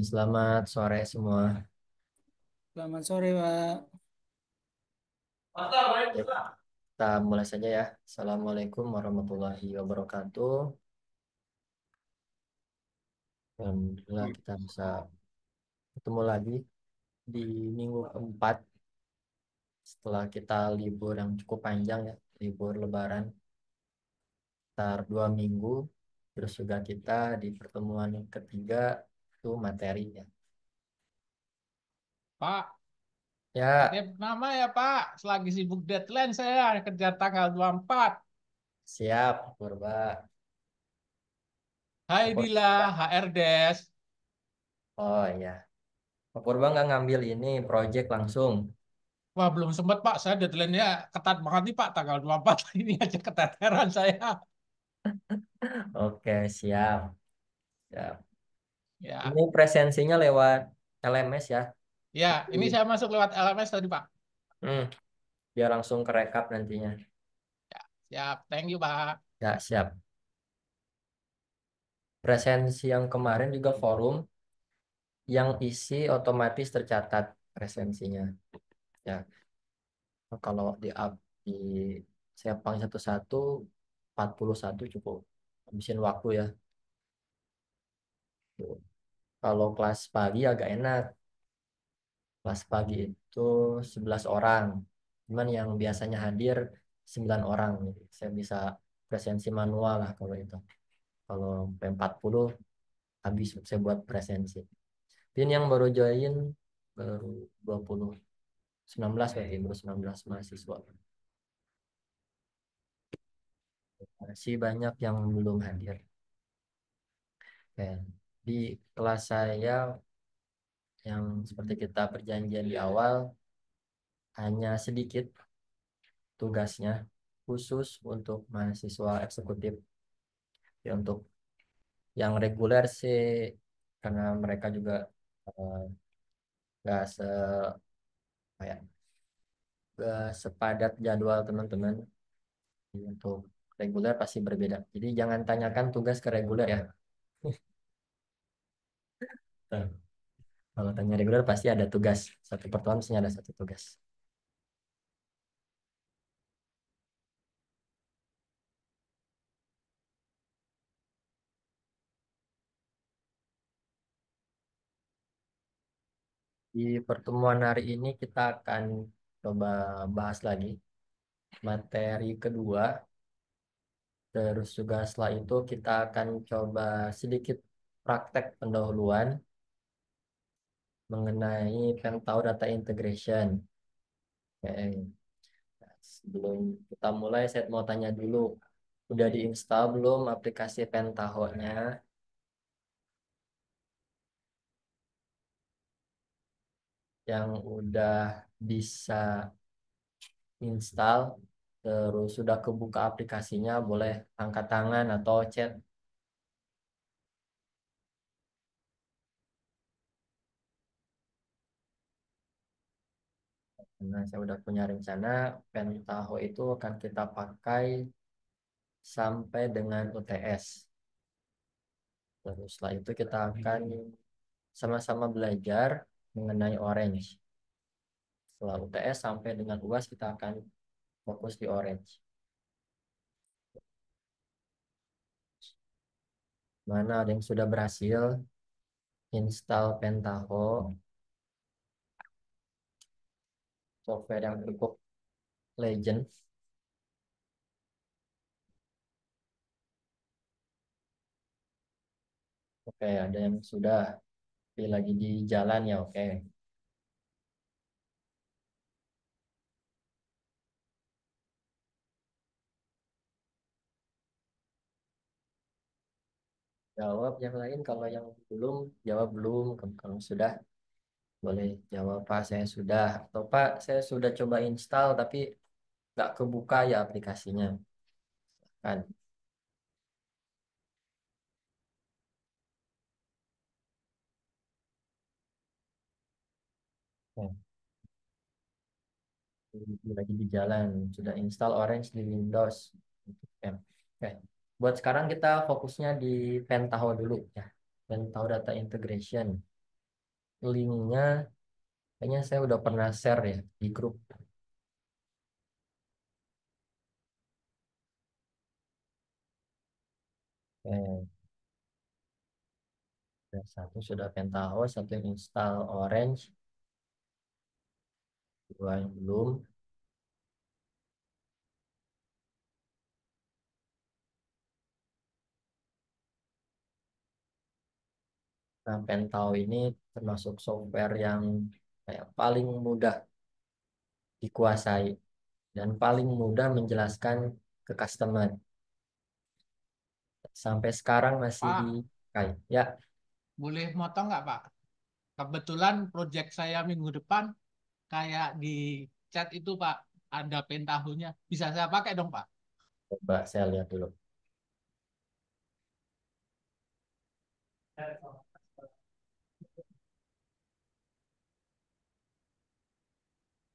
Selamat sore semua. Selamat sore, Pak. Ya, kita mulai saja ya. Assalamualaikum warahmatullahi wabarakatuh. Alhamdulillah kita bisa ketemu lagi di minggu keempat setelah kita libur yang cukup panjang ya, libur Lebaran, sekitar 2 minggu. Terus juga kita di pertemuan yang ketiga itu materi ya. Pak, Ya, titip nama ya, Pak. Selagi sibuk deadline saya kejar tanggal 24. siap, Purba. Hai Pak Dila, Purba. HR Desk. Oh iya, Pak Purba nggak ngambil ini project langsung. Wah, belum sempat, Pak. Saya deadline-nya ketat banget nih, Pak. Tanggal 24 ini aja keteteran saya. Oke, siap. Siap. Ya, Ini presensinya lewat LMS ya. ya. Ini Jadi, saya masuk lewat LMS tadi, Pak. hmm, biar langsung kerekap nantinya. Ya, siap. Thank you, Pak. Ya, siap. Presensi yang kemarin juga forum yang isi otomatis tercatat presensinya. Ya, kalau di up di saya panggil satu-satu 41 cukup habisin waktu ya. Tuh. Kalau kelas pagi agak enak. Kelas pagi itu 11 orang. Cuman yang biasanya hadir 9 orang. Saya bisa presensi manual lah kalau itu. Kalau sampai 40 habis saya buat presensi. Ini yang baru join baru 20 19 berarti baru 19 mahasiswa. Masih banyak yang belum hadir. Oke. Di kelas saya yang seperti kita perjanjian di awal hanya sedikit tugasnya khusus untuk mahasiswa eksekutif. Ya, untuk yang reguler sih karena mereka juga eh, nggak se kayak nggak sepadat jadwal teman-teman. Jadi untuk reguler pasti berbeda. Jadi jangan tanyakan tugas ke reguler ya. Tuh. Kalau tanya reguler pasti ada tugas. Satu pertemuan pasti ada satu tugas. Di pertemuan hari ini kita akan coba bahas lagi materi kedua. Terus juga setelah itu kita akan coba sedikit praktek pendahuluan mengenai Pentau Data Integration. Oke. Nah, sebelum kita mulai, saya mau tanya dulu, udah diinstal belum aplikasi Pentaho-nya? Yang udah bisa install, terus sudah kebuka aplikasinya, boleh angkat tangan atau chat. Nah, saya udah punya rencana, Pentaho itu akan kita pakai sampai dengan UTS. Terus setelah itu kita akan sama-sama belajar mengenai Orange. Setelah UTS sampai dengan UAS kita akan fokus di Orange. Mana ada yang sudah berhasil install Pentaho, software yang cukup legend. Oke, ada yang sudah, tapi lagi di jalan ya, oke. Jawab yang lain, kalau yang belum, jawab belum. Kalau sudah, boleh jawab Pak, saya sudah. Atau Pak, saya sudah coba install, tapi nggak kebuka ya aplikasinya. Kan? Ya, lagi di jalan, sudah install Orange di Windows. Oke. Oke. Buat sekarang kita fokusnya di Pentaho dulu ya. Pentaho Data Integration. Linknya kayaknya saya udah pernah share ya di grup. Eh, satu sudah Pentaho, satu yang install Orange, dua yang belum. Nah, Pentaho ini termasuk software yang kayak paling mudah dikuasai dan paling mudah menjelaskan ke customer. Sampai sekarang masih Pak, dipakai. Ya, boleh motong nggak Pak? Kebetulan proyek saya minggu depan kayak di chat itu Pak, ada pentahonya. Bisa saya pakai dong Pak? coba saya lihat dulu.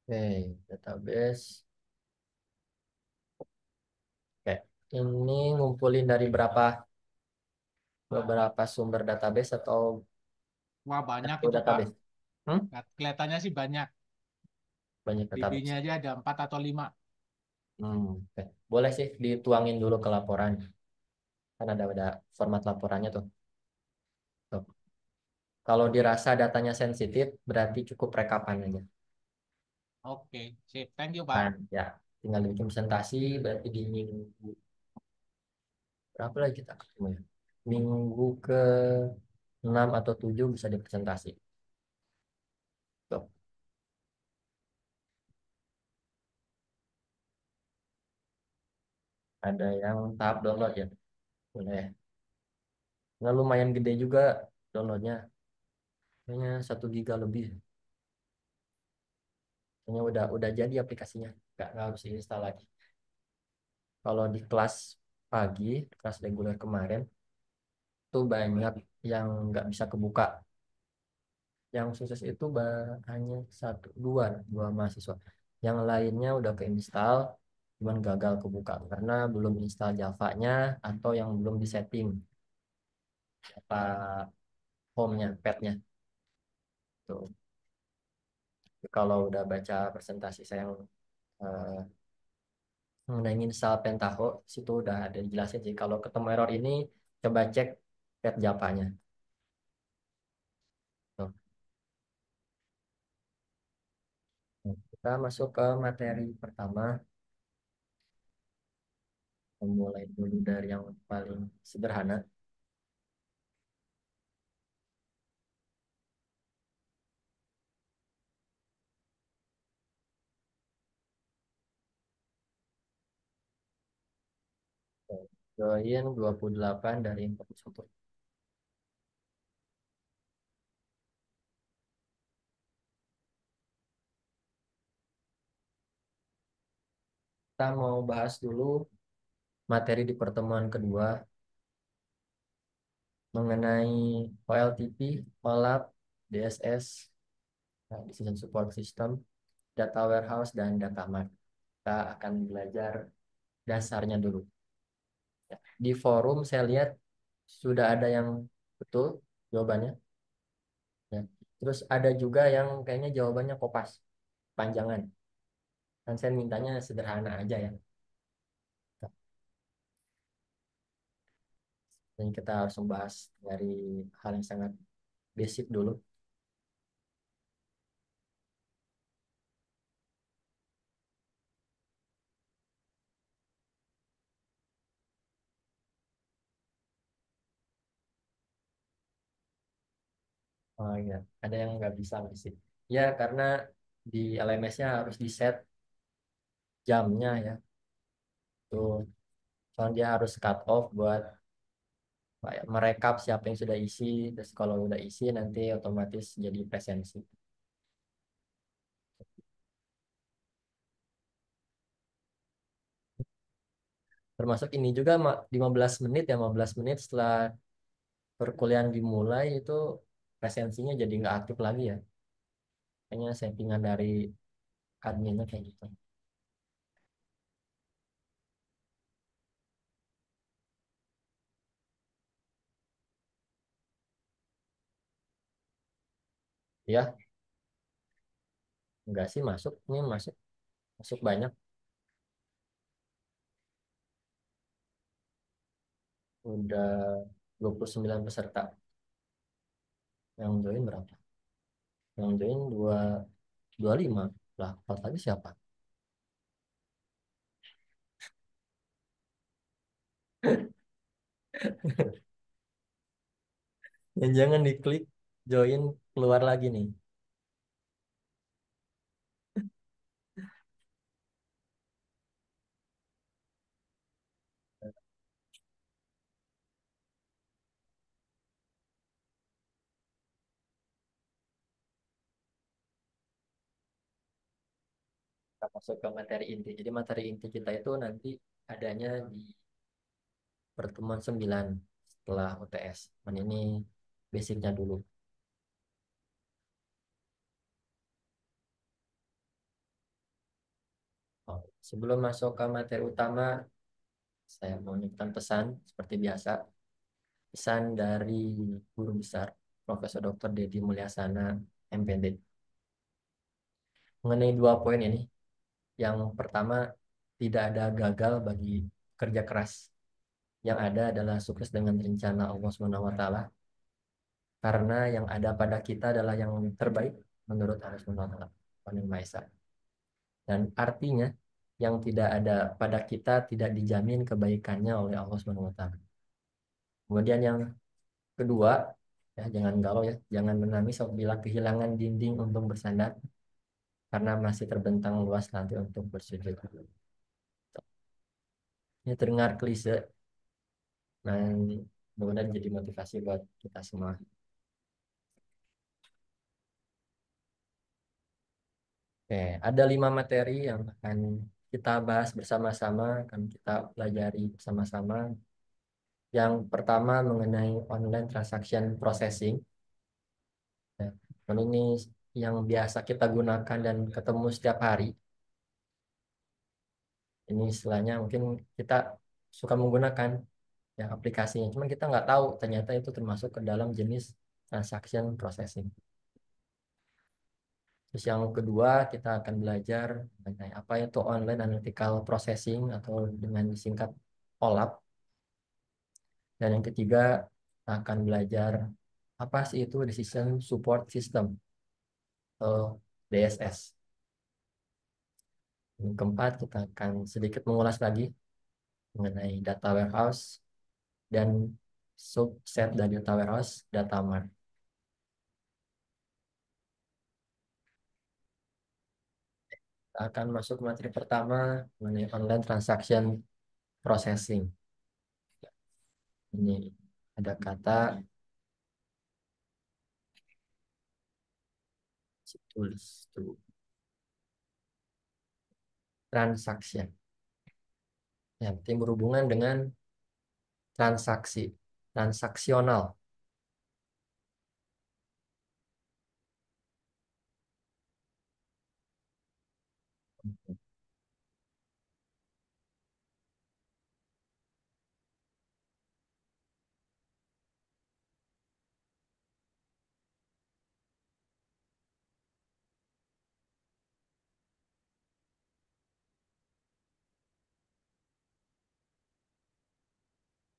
Oke, database. Oke, ini ngumpulin dari beberapa sumber database atau Wah banyak satu itu Pak. database? Hmm? Kelihatannya sih banyak. Banyak DB-nya database. aja ada 4 atau 5. Oke. Boleh sih dituangin dulu ke laporan. Kan ada format laporannya tuh. Tuh. Kalau dirasa datanya sensitif, berarti cukup rekapan aja. Oke, sip. Thank you Pak. Kan, ya, tinggal bikin presentasi, berarti di minggu berapa lagi kita ketemu ya? Minggu ke 6 atau 7 bisa dipresentasi. Tuh. Ada yang tahap download ya. Boleh. Nah, lumayan gede juga downloadnya. Kayaknya 1 giga lebih. Kayaknya udah jadi aplikasinya. Nggak harus install lagi. Kalau di kelas pagi, kelas reguler kemarin, tuh banyak yang nggak bisa kebuka. Yang sukses itu hanya dua mahasiswa. Yang lainnya udah keinstall, cuman gagal kebuka karena belum install Java-nya atau yang belum disetting apa home-nya, pad-nya. Tuh. Kalau udah baca presentasi saya yang eh, mengenai install Pentaho, situ udah ada dijelasin sih. Kalau ketemu error ini, coba cek pad Java-nya. Tuh. Kita masuk ke materi pertama. Mulai dulu dari yang paling sederhana. Join 28 dari 41. Kita mau bahas dulu materi di pertemuan kedua mengenai OLTP, OLAP, DSS, Decision Support System, Data Warehouse, dan Data Mart. Kita akan belajar dasarnya dulu. Ya. Di forum saya lihat sudah ada yang betul jawabannya. Ya. Terus ada juga yang kayaknya jawabannya kopas, panjangan. Dan saya mintanya sederhana aja ya. Dan kita harus membahas dari hal yang sangat basic dulu. Oh iya, ada yang nggak bisa basic. Ya, karena di LMS-nya harus di set jamnya ya. Tuh, soalnya dia harus cut off buat kayak merekap siapa yang sudah isi. Terus kalau udah isi nanti otomatis jadi presensi. Termasuk ini juga 15 menit ya, 15 menit setelah perkuliahan dimulai itu presensinya jadi nggak aktif lagi ya. Kayaknya settingan dari adminnya kayak gitu. Ya, enggak sih masuk. Ini masuk, masuk banyak. Udah 29 peserta. Yang join berapa? Yang join 25. Lah, empat lagi siapa? Ya, jangan diklik join, keluar lagi nih. Kita masuk ke materi inti. Jadi materi inti kita itu nanti adanya di pertemuan 9 setelah UTS. Dan ini basicnya dulu. Oh, sebelum masuk ke materi utama, saya mau menyampaikan pesan seperti biasa. Pesan dari guru besar, Profesor Dr. Dedi Mulyasana, MPD. Mengenai dua poin ini, yang pertama, tidak ada gagal bagi kerja keras. Yang ada adalah sukses dengan rencana Allah Subhanahu wa taala, karena yang ada pada kita adalah yang terbaik menurut Allah Subhanahu wa taala. Maha Esa. Dan artinya yang tidak ada pada kita tidak dijamin kebaikannya oleh Allah Subhanahu wa taala. Kemudian yang kedua, ya jangan galau ya, jangan menangis apabila kehilangan dinding untuk bersandar karena masih terbentang luas nanti untuk bersujud. Ini terdengar klise, dan mudah-mudahan jadi motivasi buat kita semua. Oke, ada 5 materi yang akan kita bahas bersama-sama, akan kita pelajari bersama-sama. Yang pertama mengenai online transaction processing. Ya, dan ini yang biasa kita gunakan dan ketemu setiap hari. Ini istilahnya mungkin kita suka menggunakan ya aplikasinya, cuman kita nggak tahu ternyata itu termasuk ke dalam jenis transaction processing. Terus yang kedua kita akan belajar mengenai apa itu online analytical processing atau dengan disingkat OLAP. Dan yang ketiga kita akan belajar apa sih itu decision support system atau DSS. Yang keempat kita akan sedikit mengulas lagi mengenai data warehouse dan subset dari data warehouse, data mart. Kita akan masuk materi pertama mengenai online transaction processing. Ini ada kata tulis tuh transaction yang penting berhubungan dengan transaksi, transaksional.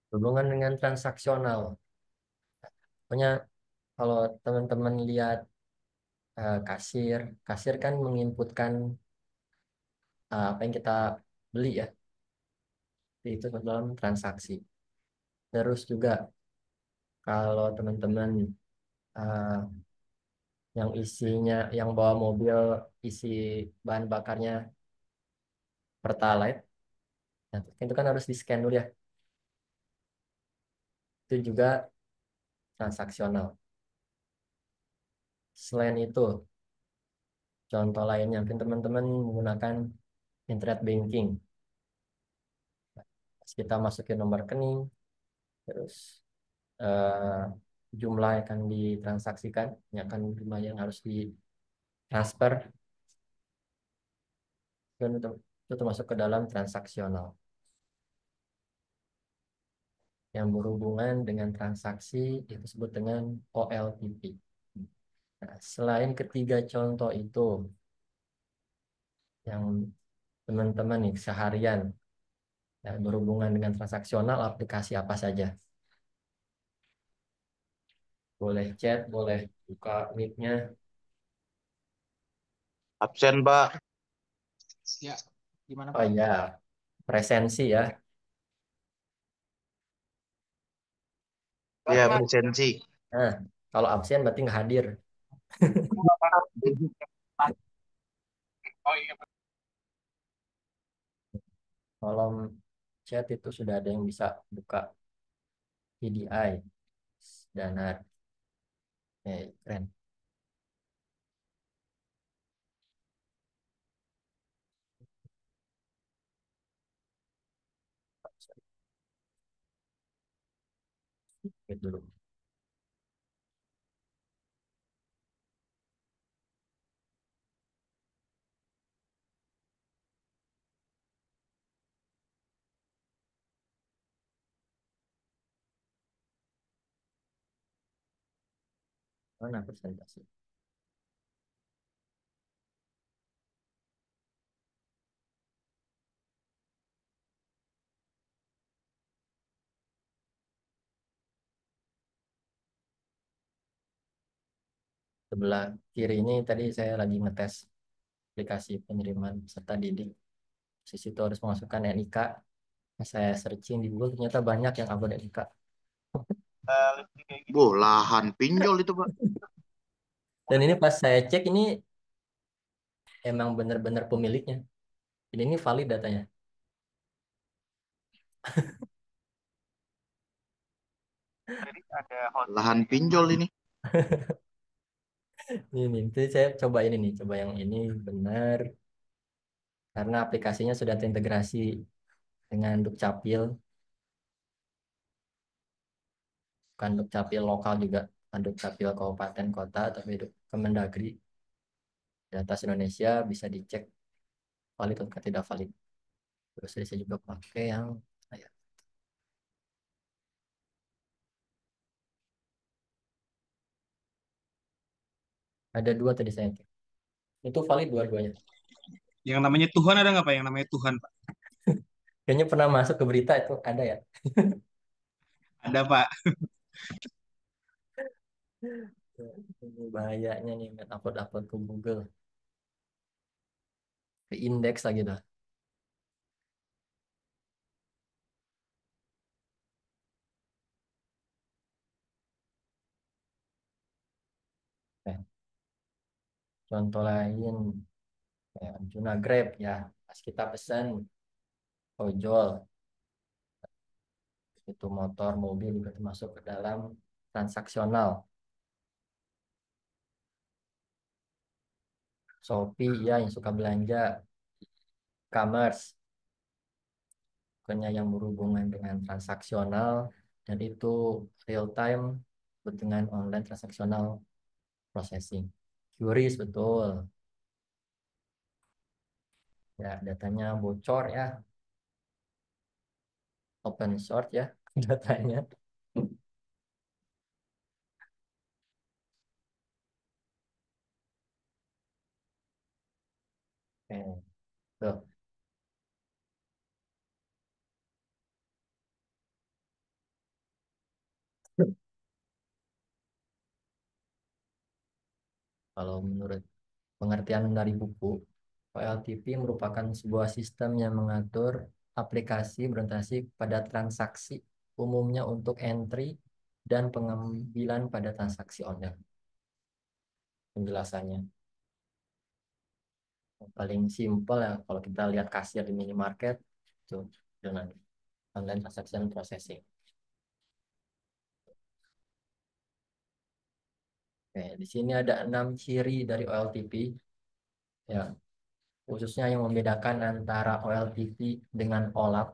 Berhubungan dengan transaksional. Pokoknya kalau teman-teman lihat kasir, kasir kan menginputkan apa yang kita beli ya, itu ke dalam transaksi. Terus juga kalau teman-teman eh, yang isinya, yang bawa mobil isi bahan bakarnya Pertalite, nah, itu kan harus di scan dulu ya. Itu juga transaksional. Selain itu, contoh lainnya, mungkin teman-teman menggunakan internet banking. Pas kita masukin nomor rekening, terus eh, jumlah yang akan ditransaksikan, yang akan jumlah yang harus ditransfer, itu termasuk ke dalam transaksional. Yang berhubungan dengan transaksi itu disebut dengan OLTP. Nah, selain ketiga contoh itu, yang teman-teman nih seharian ya, berhubungan dengan transaksional, aplikasi apa saja? Boleh chat, boleh buka mic-nya. Absen, Pak. Ya, gimana Oh Pak? iya, presensi ya. Iya, presensi. Nah, kalau absen berarti nggak hadir. Oh iya, Kolom chat itu sudah ada yang bisa buka PDI, Danar. Keren. Wait dulu. Mana presentasi? Sebelah kiri ini tadi saya lagi ngetes aplikasi penerimaan peserta didik. Di situ harus memasukkan NIK. Saya searching di Google ternyata banyak yang upload NIK. Lahan pinjol itu, Pak. Dan ini pas saya cek ini emang benar-benar pemiliknya. Ini valid datanya. Lahan pinjol ini. Ini, itu saya coba ini nih, coba yang ini benar karena aplikasinya sudah terintegrasi dengan Dukcapil, bukan Dukcapil lokal juga, bukan Dukcapil kabupaten kota, tapi Kemendagri. Data Indonesia bisa dicek valid atau tidak valid. Terus saya juga pakai yang ya, ada dua tadi saya cek. Itu valid dua-duanya. Yang namanya Tuhan ada nggak Pak? Yang namanya Tuhan Pak? Kayaknya pernah masuk ke berita itu ada ya. Ada Pak. Ini bahayanya nih main upload-upload ke Google, ke indeks lagi dah. Eh, contoh lain kayak Arjuna Grab ya, pas kita pesan ojol itu motor mobil juga termasuk ke dalam transaksional. Shopee ya yang suka belanja, commerce bukannya yang berhubungan dengan transaksional dan itu real time dengan online transaksional processing. QRIS betul ya, datanya bocor ya, open source ya datanya. Oke, tuh. Kalau menurut pengertian dari buku, OLTP merupakan sebuah sistem yang mengatur aplikasi berorientasi pada transaksi, umumnya untuk entry dan pengambilan pada transaksi online. Penjelasannya yang paling simpel ya, kalau kita lihat kasir di minimarket itu dengan online transaction processing. Oke, di sini ada 6 ciri dari OLTP ya, khususnya yang membedakan antara OLTP dengan OLAP.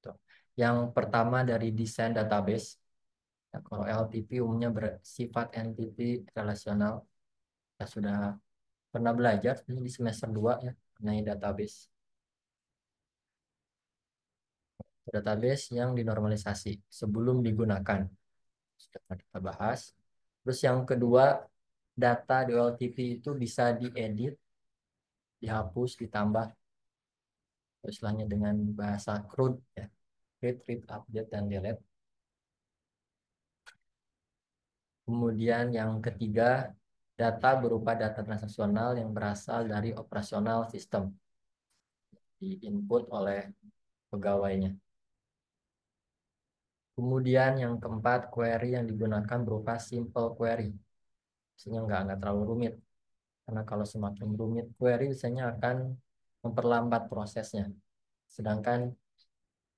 Tuh. Yang pertama dari desain database. Ya, kalau LTP umumnya bersifat entity relasional. Kita sudah pernah belajar ini di semester 2 ya, mengenai database. Database yang dinormalisasi sebelum digunakan. Sudah pernah kita bahas. Terus yang kedua, data di OLTP itu bisa diedit, dihapus, ditambah, istilahnya dengan bahasa CRUD ya, create, read, update, dan delete. Kemudian yang ketiga, data berupa data transaksional yang berasal dari operasional sistem, diinput oleh pegawainya. Kemudian yang keempat, query yang digunakan berupa simple query. Biasanya nggak terlalu rumit. Karena kalau semakin rumit query biasanya akan memperlambat prosesnya. Sedangkan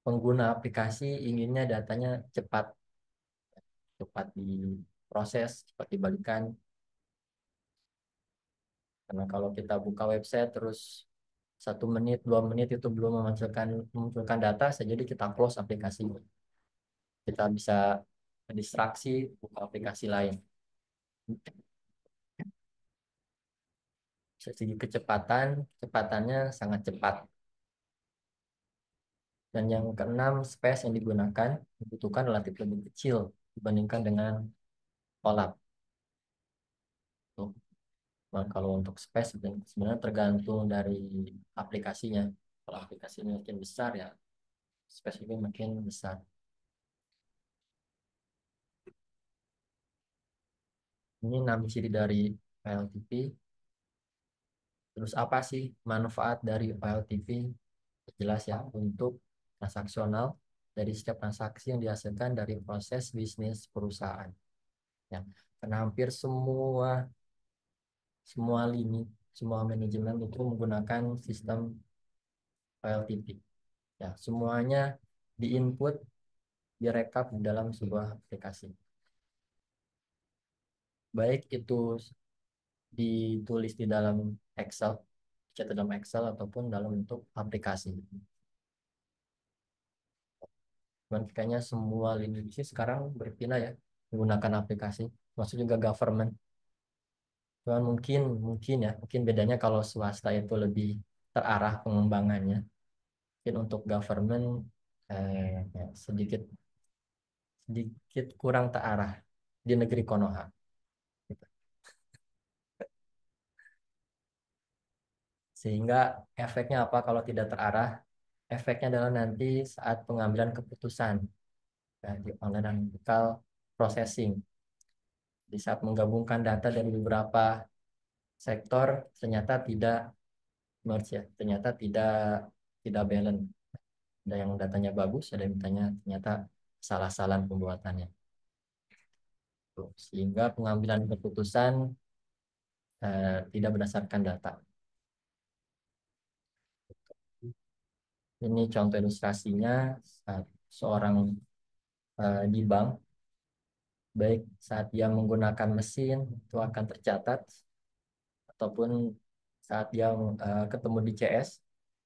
pengguna aplikasi inginnya datanya cepat, cepat diproses, cepat dibalikan. Karena kalau kita buka website terus 1 menit, 2 menit itu belum memunculkan data, jadi kita close aplikasi. Kita bisa distraksi, buka aplikasi lain. Segi kecepatannya sangat cepat. Dan yang keenam, space yang digunakan dibutuhkan relatif lebih kecil dibandingkan dengan OLAP. Tuh. Nah, kalau untuk space sebenarnya tergantung dari aplikasinya. Kalau aplikasinya makin besar ya, space juga makin besar. Ini 6 ciri dari OLTP. Terus apa sih manfaat dari OLTP? Jelas ya, untuk transaksional dari setiap transaksi yang dihasilkan dari proses bisnis perusahaan. Ya, karena hampir semua lini, semua manajemen itu menggunakan sistem OLTP. Ya, semuanya diinput, direkap di dalam sebuah aplikasi. Baik itu ditulis di dalam Excel, dicatat dalam Excel ataupun dalam bentuk aplikasi. Cuman kayaknya semua lini bisnis sekarang berpindah ya menggunakan aplikasi, maksud juga government. Cuman mungkin bedanya kalau swasta itu lebih terarah pengembangannya. Mungkin untuk government ya, sedikit sedikit kurang terarah di negeri Konoha. Gitu. Sehingga efeknya apa kalau tidak terarah? Efeknya adalah nanti saat pengambilan keputusan ya, di analytical processing. Di saat menggabungkan data dari beberapa sektor ternyata tidak merge ya, ternyata tidak balance. Ada yang datanya bagus, ada yang ternyata salah-salah pembuatannya. Tuh, sehingga pengambilan keputusan tidak berdasarkan data. Ini contoh ilustrasinya saat seorang di bank, baik saat dia menggunakan mesin itu akan tercatat, ataupun saat dia ketemu di CS,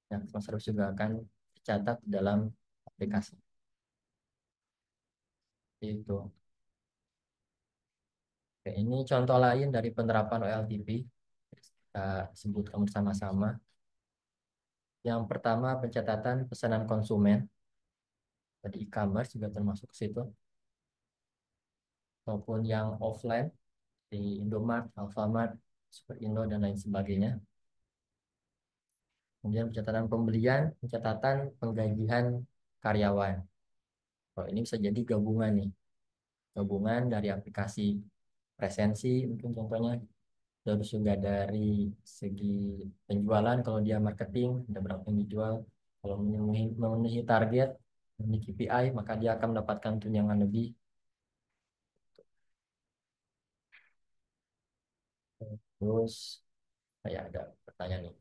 yang customer service juga akan tercatat dalam aplikasi. Itu. Oke, ini contoh lain dari penerapan OLTP. Kita sebutkan bersama-sama. Yang pertama, pencatatan pesanan konsumen. Tadi e-commerce juga termasuk ke situ. Maupun yang offline di Indomart, Alfamart, Superindo, dan lain sebagainya. Kemudian pencatatan pembelian, pencatatan penggajian karyawan. Oh, ini bisa jadi gabungan nih. Gabungan dari aplikasi presensi, mungkin contohnya. Terus juga dari segi penjualan, kalau dia marketing, ada berapa yang dijual. Kalau memenuhi target, memenuhi KPI, maka dia akan mendapatkan tunjangan lebih. Terus, kayak ada pertanyaan nih.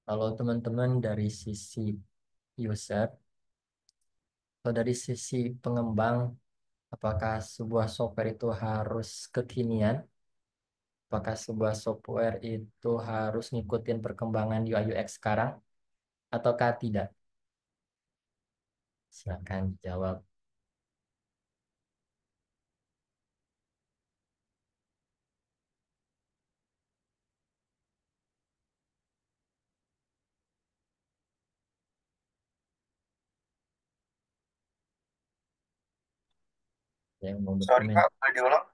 Kalau teman-teman dari sisi user, atau dari sisi pengembang, apakah sebuah software itu harus kekinian? Apakah sebuah software itu harus ngikutin perkembangan UI UX sekarang? Ataukah tidak? Silakan jawab. Yang mau Sorry berkomen. Kak, boleh diulang?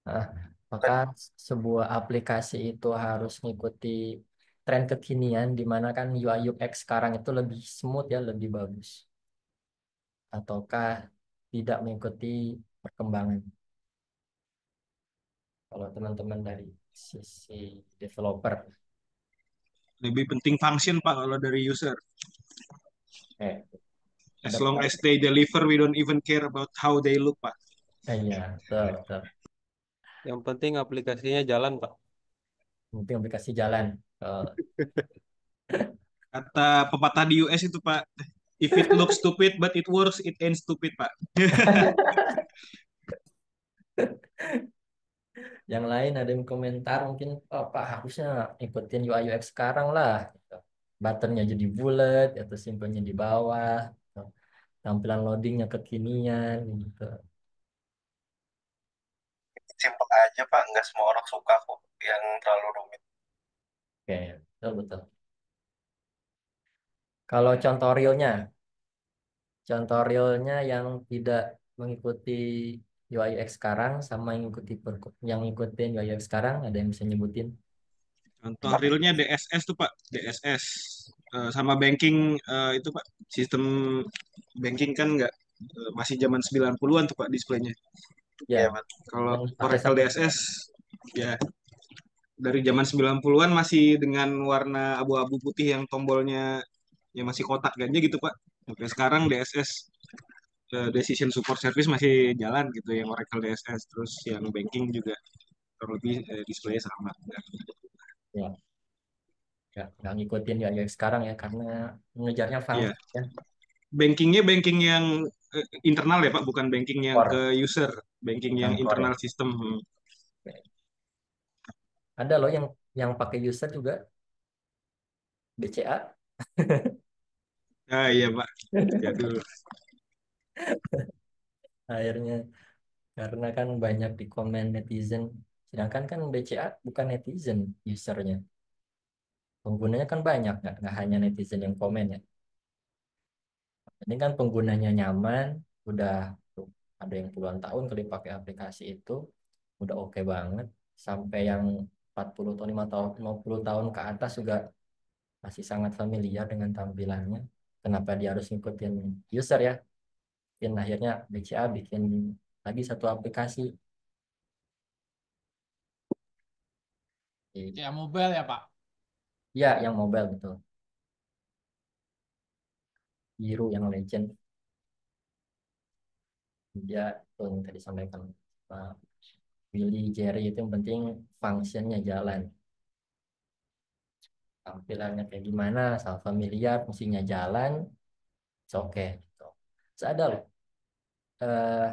Ah, maka sebuah aplikasi itu harus mengikuti tren kekinian di mana kan UI UX sekarang itu lebih smooth ya, lebih bagus. Ataukah tidak mengikuti perkembangan. Kalau teman-teman dari sisi developer, Lebih penting function Pak kalau dari user. eh, As ada long as they deliver, we don't even care about how they look Pak. iya, betul, betul. Yang penting aplikasinya jalan, Pak. Mungkin aplikasi jalan. Kata pepatah di US itu Pak, if it looks stupid but it works, it ain't stupid Pak. Yang lain ada yang komentar mungkin, oh Pak harusnya ikutin UI UX sekarang lah. Gitu. Buttonnya jadi bulat, atau simbolnya di bawah, gitu. Tampilan loadingnya kekinian, gitu. Simpel aja Pak, nggak semua orang suka kok yang terlalu rumit. Oke, betul betul. Kalau contoh realnya yang tidak mengikuti UI UX sekarang sama yang yang ngikutin UI UX sekarang, ada yang bisa nyebutin? Contoh realnya DSS tuh Pak, DSS. Sama banking itu Pak, sistem banking kan nggak masih zaman 90-an tuh Pak displaynya. Ya, Iya betul. Kalau yang dipakai Oracle sampai DSS ya dari zaman 90-an masih dengan warna abu-abu putih yang tombolnya ya masih kotak ganja gitu Pak. Sampai sekarang DSS Decision Support Service masih jalan gitu yang Oracle DSS, terus yang banking juga kurang lebih displaynya sama. ya, nggak ngikutin UI UX sekarang ya karena mengejarnya Iya, function ya, bankingnya banking yang internal ya Pak, bukan banking yang ke core, user, banking yang bukan core ya. internal sistem. Ada loh yang pakai user juga BCA. Ah iya Pak, jadul. Akhirnya karena kan banyak di komen netizen, sedangkan kan BCA bukan netizen usernya, penggunanya kan banyak, nggak hanya netizen yang komen ya. Ini kan penggunanya nyaman, udah tuh, ada yang puluhan tahun kali pakai aplikasi itu, udah oke banget. Sampai yang 40 atau 5 tahun, 50 tahun ke atas juga masih sangat familiar dengan tampilannya. Kenapa dia harus ngikutin user ya? Bikin akhirnya BCA bikin lagi satu aplikasi. Ya mobile ya Pak. Ya, yang mobile betul. Biru yang legend. Dia tuh yang tadi sampaikan Pak Willy Jerry itu yang penting functionnya jalan. Tampilannya kayak gimana, asal familiar, fungsinya jalan, oke. Gitu. Terus ada loh, eh,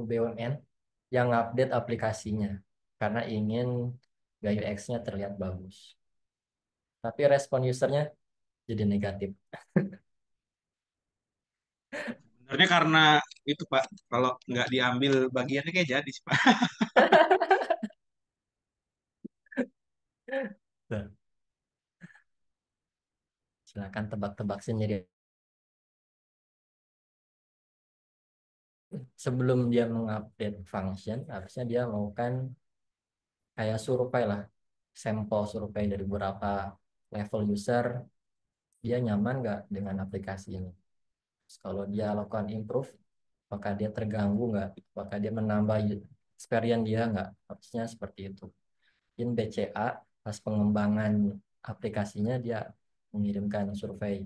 BUMN yang update aplikasinya karena ingin gaya UX-nya terlihat bagus. Tapi respon usernya jadi negatif. Sebenarnya karena itu Pak, kalau nggak diambil bagiannya kayak jadi sih Pak. Tuh, silakan tebak-tebak sendiri. Sebelum dia mengupdate function, harusnya dia melakukan kayak survei lah, sampel survei dari beberapa level user, dia nyaman nggak dengan aplikasi ini. Terus kalau dia lakukan improve, apakah dia terganggu nggak? Apakah dia menambah experience dia nggak? Harusnya seperti itu. In BCA, pas pengembangan aplikasinya dia mengirimkan survei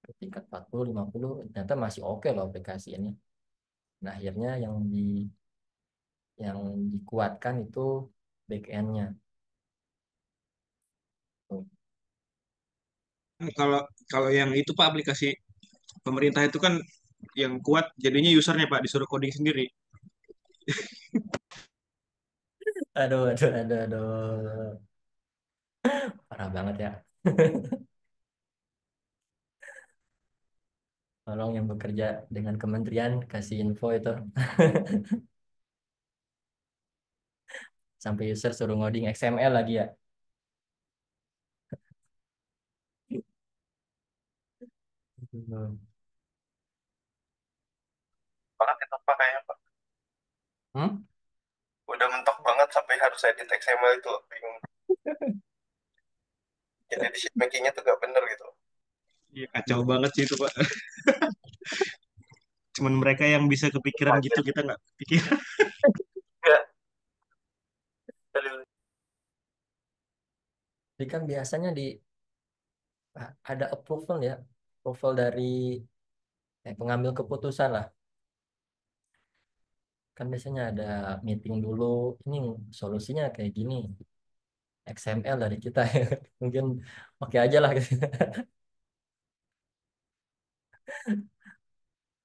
ke tingkat 40, 50, ternyata masih oke loh aplikasi ini. Nah, akhirnya yang dikuatkan itu back end-nya. Tuh. Kalau kalau yang itu Pak aplikasi pemerintah itu kan yang kuat jadinya usernya Pak disuruh coding sendiri. Aduh, aduh, aduh, aduh. Parah banget ya. Tolong yang bekerja dengan kementerian kasih info itu. Sampai user suruh ngoding XML lagi ya. Hmm. Banget itu Pak kayaknya Pak. Hmm? Udah mentok banget sampai harus edit XML itu. Bingung. Jadi decision makingnya tuh gak bener gitu. Iya, kacau banget sih itu Pak. Cuman mereka yang bisa kepikiran gitu, kita nggak kepikiran. Ya, aduh. Jadi kan biasanya ada approval ya, approval dari pengambil keputusan lah. Kan biasanya ada meeting dulu, ini solusinya kayak gini, XML dari kita. Mungkin oke aja lah gitu.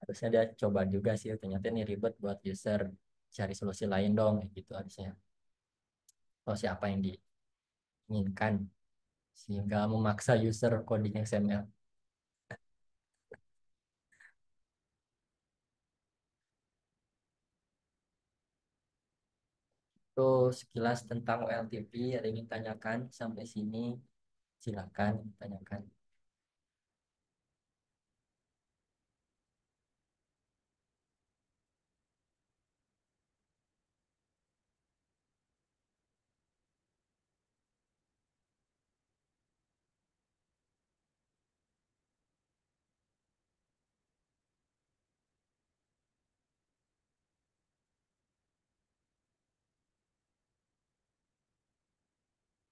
Harusnya dia coba juga sih, ternyata ini ribet buat user, cari solusi lain dong, kayak gitu harusnya. Solusi apa yang diinginkan sehingga memaksa user coding XML. Terus sekilas tentang OLTP, ada yang ingin tanyakan sampai sini, silakan tanyakan.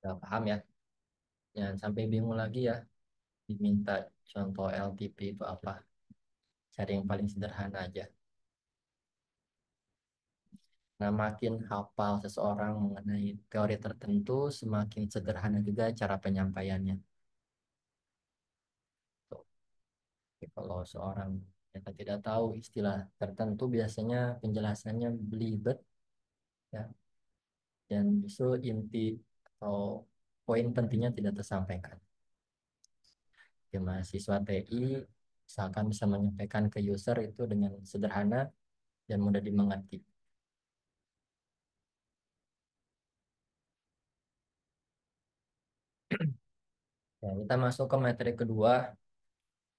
Udah paham ya? Jangan sampai bingung lagi ya, diminta contoh LTP itu apa. Cari yang paling sederhana aja. Nah, makin hafal seseorang mengenai teori tertentu, semakin sederhana juga cara penyampaiannya. Tuh. Jadi kalau seorang ternyata tidak tahu istilah tertentu, biasanya penjelasannya belibet, ya, dan justru inti atau poin pentingnya tidak tersampaikan. Ya, mahasiswa TI misalkan bisa menyampaikan ke user itu dengan sederhana dan mudah dimengerti. Ya, kita masuk ke materi kedua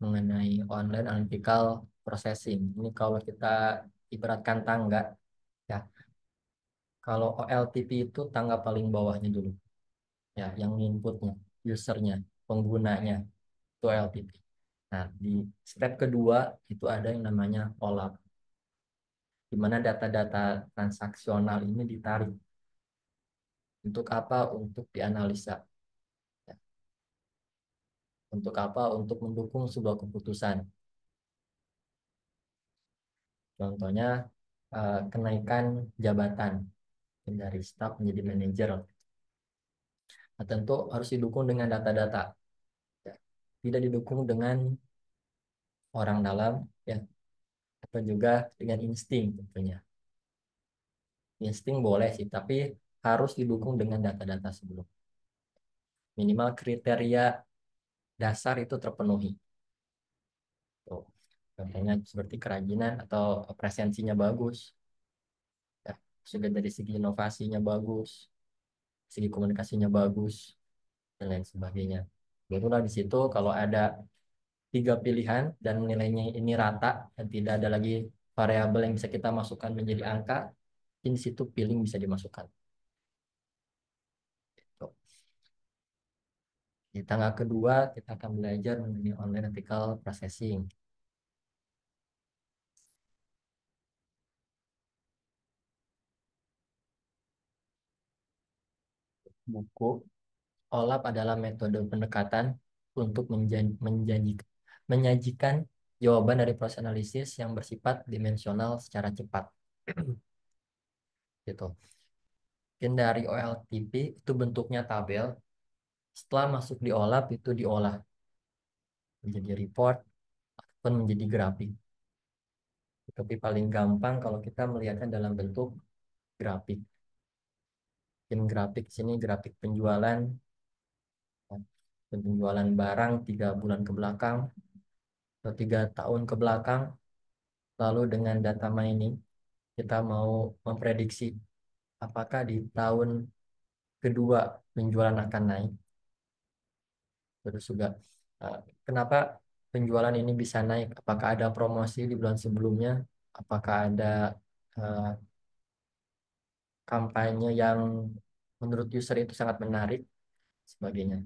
mengenai online analytical processing. Ini kalau kita ibaratkan tangga, ya. Kalau OLTP itu tangga paling bawahnya dulu, ya, yang inputnya, usernya, penggunanya, itu OLTP. Nah, di step kedua itu ada yang namanya OLAP, di mana data-data transaksional ini ditarik. Untuk apa? Untuk dianalisa. Ya. Untuk apa? Untuk mendukung sebuah keputusan. Contohnya kenaikan jabatan dari staf menjadi manajer. Nah, tentu harus didukung dengan data-data. Ya. Tidak didukung dengan orang dalam, ya, atau juga dengan insting tentunya. Insting boleh sih, tapi harus didukung dengan data-data sebelum. Minimal kriteria dasar itu terpenuhi. Tuh. Contohnya seperti kerajinan atau presensinya bagus. Ya. Juga dari segi inovasinya bagus, segi komunikasinya bagus, dan lain sebagainya. Barulah di situ kalau ada tiga pilihan dan nilainya ini rata dan tidak ada lagi variabel yang bisa kita masukkan menjadi angka, di situ pilih bisa dimasukkan. Tuh. Di tanggal kedua kita akan belajar mengenai online ethical processing. Buku OLAP adalah metode pendekatan untuk menyajikan jawaban dari proses analisis yang bersifat dimensional secara cepat. Gitu. Mungkin dari OLTP itu bentuknya tabel, setelah masuk di OLAP itu diolah menjadi report ataupun menjadi grafik. Tapi paling gampang kalau kita melihatnya dalam bentuk grafik. Mungkin grafik sini grafik penjualan, ya, penjualan barang 3 bulan ke belakang atau 3 tahun ke belakang. Lalu dengan data mining kita mau memprediksi apakah di tahun kedua penjualan akan naik. Terus juga eh, kenapa penjualan ini bisa naik? Apakah ada promosi di bulan sebelumnya? Apakah ada eh, kampanye yang menurut user itu sangat menarik, sebagainya.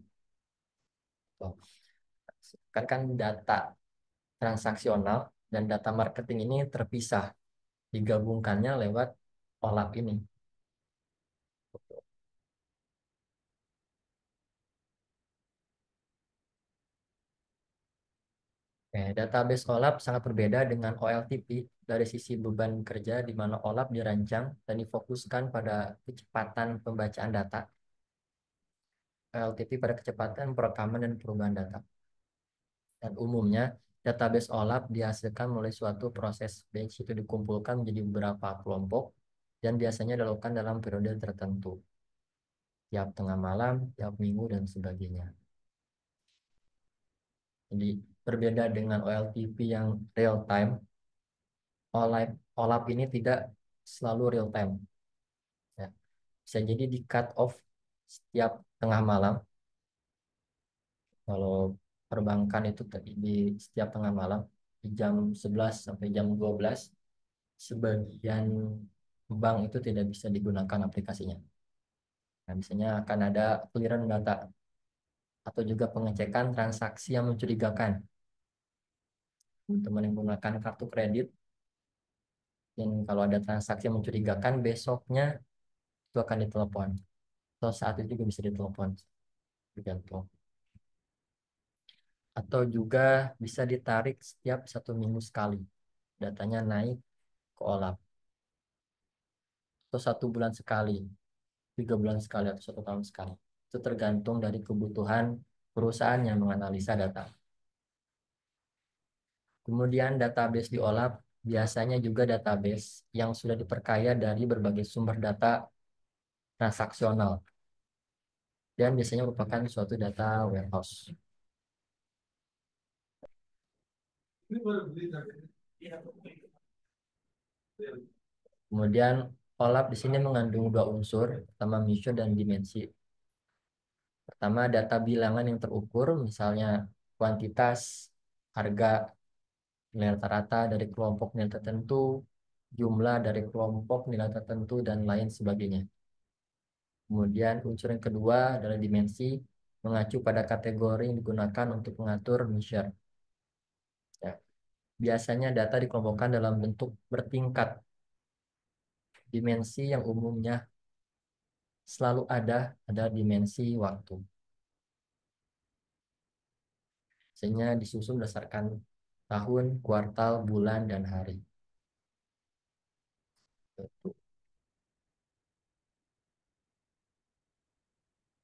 Tuh. Kan data transaksional dan data marketing ini terpisah, digabungkannya lewat OLAP ini. Database OLAP sangat berbeda dengan OLTP dari sisi beban kerja, di mana OLAP dirancang dan difokuskan pada kecepatan pembacaan data, OLTP pada kecepatan perekaman dan perubahan data. Dan umumnya, database OLAP dihasilkan melalui suatu proses batch, itu dikumpulkan menjadi beberapa kelompok dan biasanya dilakukan dalam periode tertentu, tiap tengah malam, tiap minggu, dan sebagainya. Jadi berbeda dengan OLTP yang real time, OLAP ini tidak selalu real time. Ya. Bisa jadi di cut off setiap tengah malam. Kalau perbankan itu di setiap tengah malam, di jam 11 sampai jam 12, sebagian bank itu tidak bisa digunakan aplikasinya. Nah, biasanya akan ada clearance data atau juga pengecekan transaksi yang mencurigakan. Teman-teman yang menggunakan kartu kredit, dan kalau ada transaksi yang mencurigakan, besoknya itu akan ditelepon. Atau saat itu juga bisa ditelepon, tergantung. Atau juga bisa ditarik setiap 1 minggu sekali. Datanya naik ke OLAP. Atau 1 bulan sekali, 3 bulan sekali, atau 1 tahun sekali. Itu tergantung dari kebutuhan perusahaan yang menganalisa data. Kemudian database di OLAP biasanya juga database yang sudah diperkaya dari berbagai sumber data transaksional dan biasanya merupakan suatu data warehouse. Kemudian OLAP di sini mengandung 2 unsur, pertama mission dan dimensi. Pertama, data bilangan yang terukur, misalnya kuantitas, harga, nilai rata-rata dari kelompok nilai tertentu, jumlah dari kelompok nilai tertentu, dan lain sebagainya. Kemudian unsur yang kedua adalah dimensi, mengacu pada kategori yang digunakan untuk mengatur measure. Ya. Biasanya data dikelompokkan dalam bentuk bertingkat. Dimensi yang umumnya selalu ada dimensi waktu. Biasanya disusun berdasarkan tahun, kuartal, bulan, dan hari.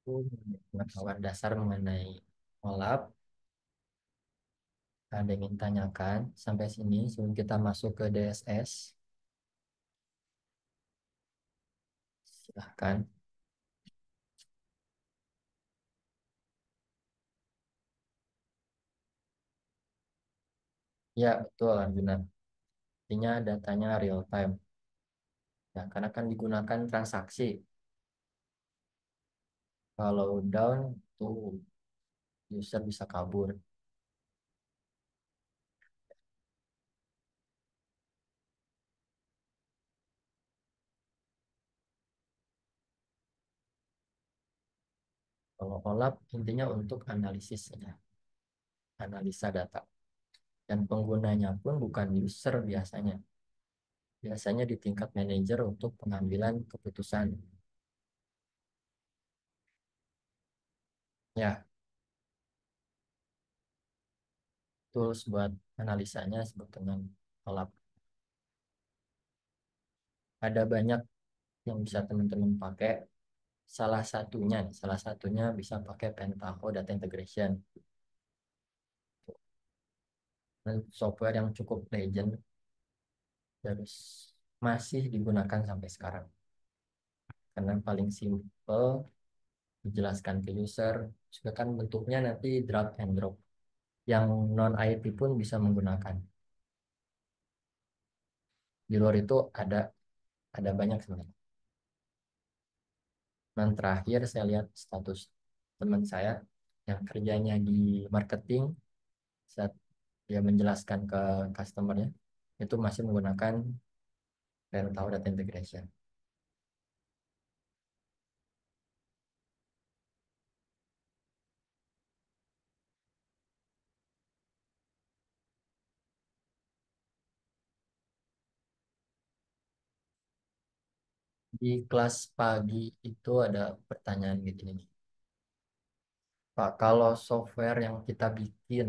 Itu pengetahuan dasar mengenai OLAP. Ada yang ingin tanyakan sampai sini sebelum kita masuk ke DSS? Silahkan. Ya, betul, Arjuna. Artinya datanya real time. Ya, karena kan digunakan transaksi. Kalau down, tuh user bisa kabur. Kalau OLAP intinya untuk analisis saja, analisa data. Dan penggunanya pun bukan user biasanya. Biasanya di tingkat manajer untuk pengambilan keputusan. Ya, tools buat analisanya sebut dengan OLAP. Ada banyak yang bisa teman-teman pakai. Salah satunya bisa pakai Pentaho Data Integration. Dan software yang cukup legend, terus masih digunakan sampai sekarang. Karena paling simple, dijelaskan ke user, juga kan bentuknya nanti drag and drop. Yang non IT pun bisa menggunakan. Di luar itu ada banyak sebenarnya. Dan terakhir saya lihat status teman saya yang kerjanya di marketing, saat dia menjelaskan ke customernya, itu masih menggunakan Pentaho Data Integration. Di kelas pagi itu ada pertanyaan gitu nih. Pak, kalau software yang kita bikin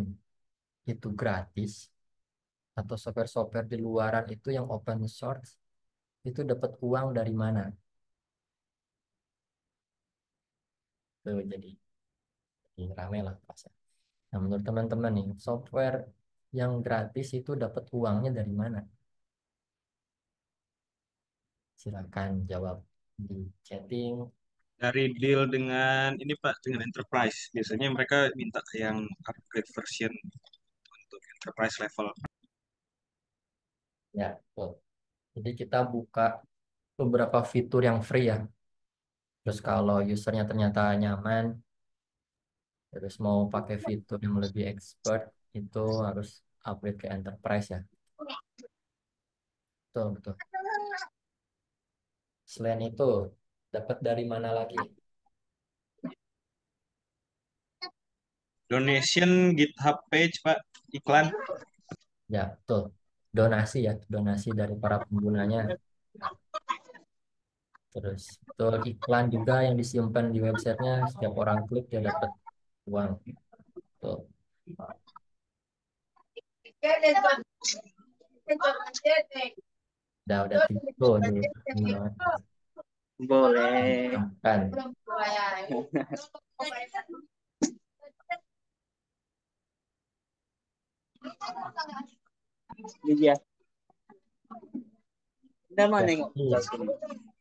itu gratis atau software-software di luaran itu yang open source itu dapat uang dari mana? Tuh, jadi rame lah pasar. Nah, menurut teman-teman nih, software yang gratis itu dapat uangnya dari mana? Silakan jawab di chatting. Dari deal dengan ini Pak, dengan enterprise. Biasanya mereka minta ke yang upgrade version untuk enterprise level. Ya, betul. Jadi kita buka beberapa fitur yang free ya. Terus kalau usernya ternyata nyaman, terus mau pakai fitur yang lebih expert, itu harus upgrade ke enterprise ya. Betul, betul. Selain itu, dapat dari mana lagi? Donation GitHub page Pak, iklan. Ya, betul. Donasi ya, donasi dari para penggunanya. Terus, betul, iklan juga yang disimpan di websitenya, setiap orang klik dia dapat uang. Betul. Udah tiga tuh di Boleh. kan. Iya. Udah mana nengok?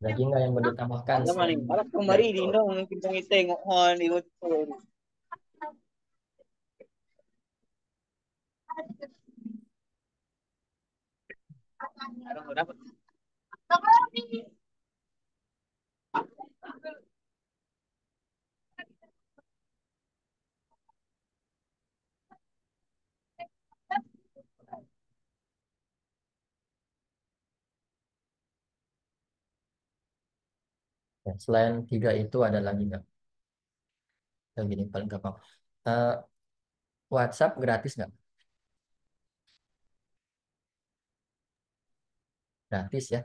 Lagi nggak yang mau ditambahkan Udah mana selain nengok? Alat kemari dari di dong kita tengok hon di hotel. Ada dapat. ya, selain tiga itu ada lagi nggak? Yang gini paling gampang. Eh, WhatsApp gratis nggak? Gratis ya,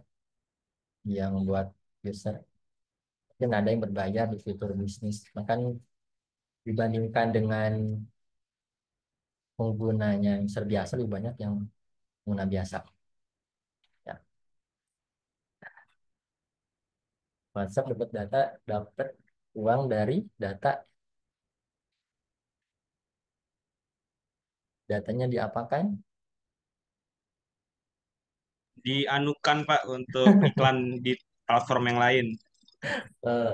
yang buat user. Mungkin ada yang berbayar di fitur bisnis. Bahkan dibandingkan dengan penggunanya yang user biasa lebih banyak yang pengguna biasa. Ya, WhatsApp dapat data, dapat uang dari data. Datanya diapakan? Dianukan Pak untuk iklan di platform yang lain. Eh,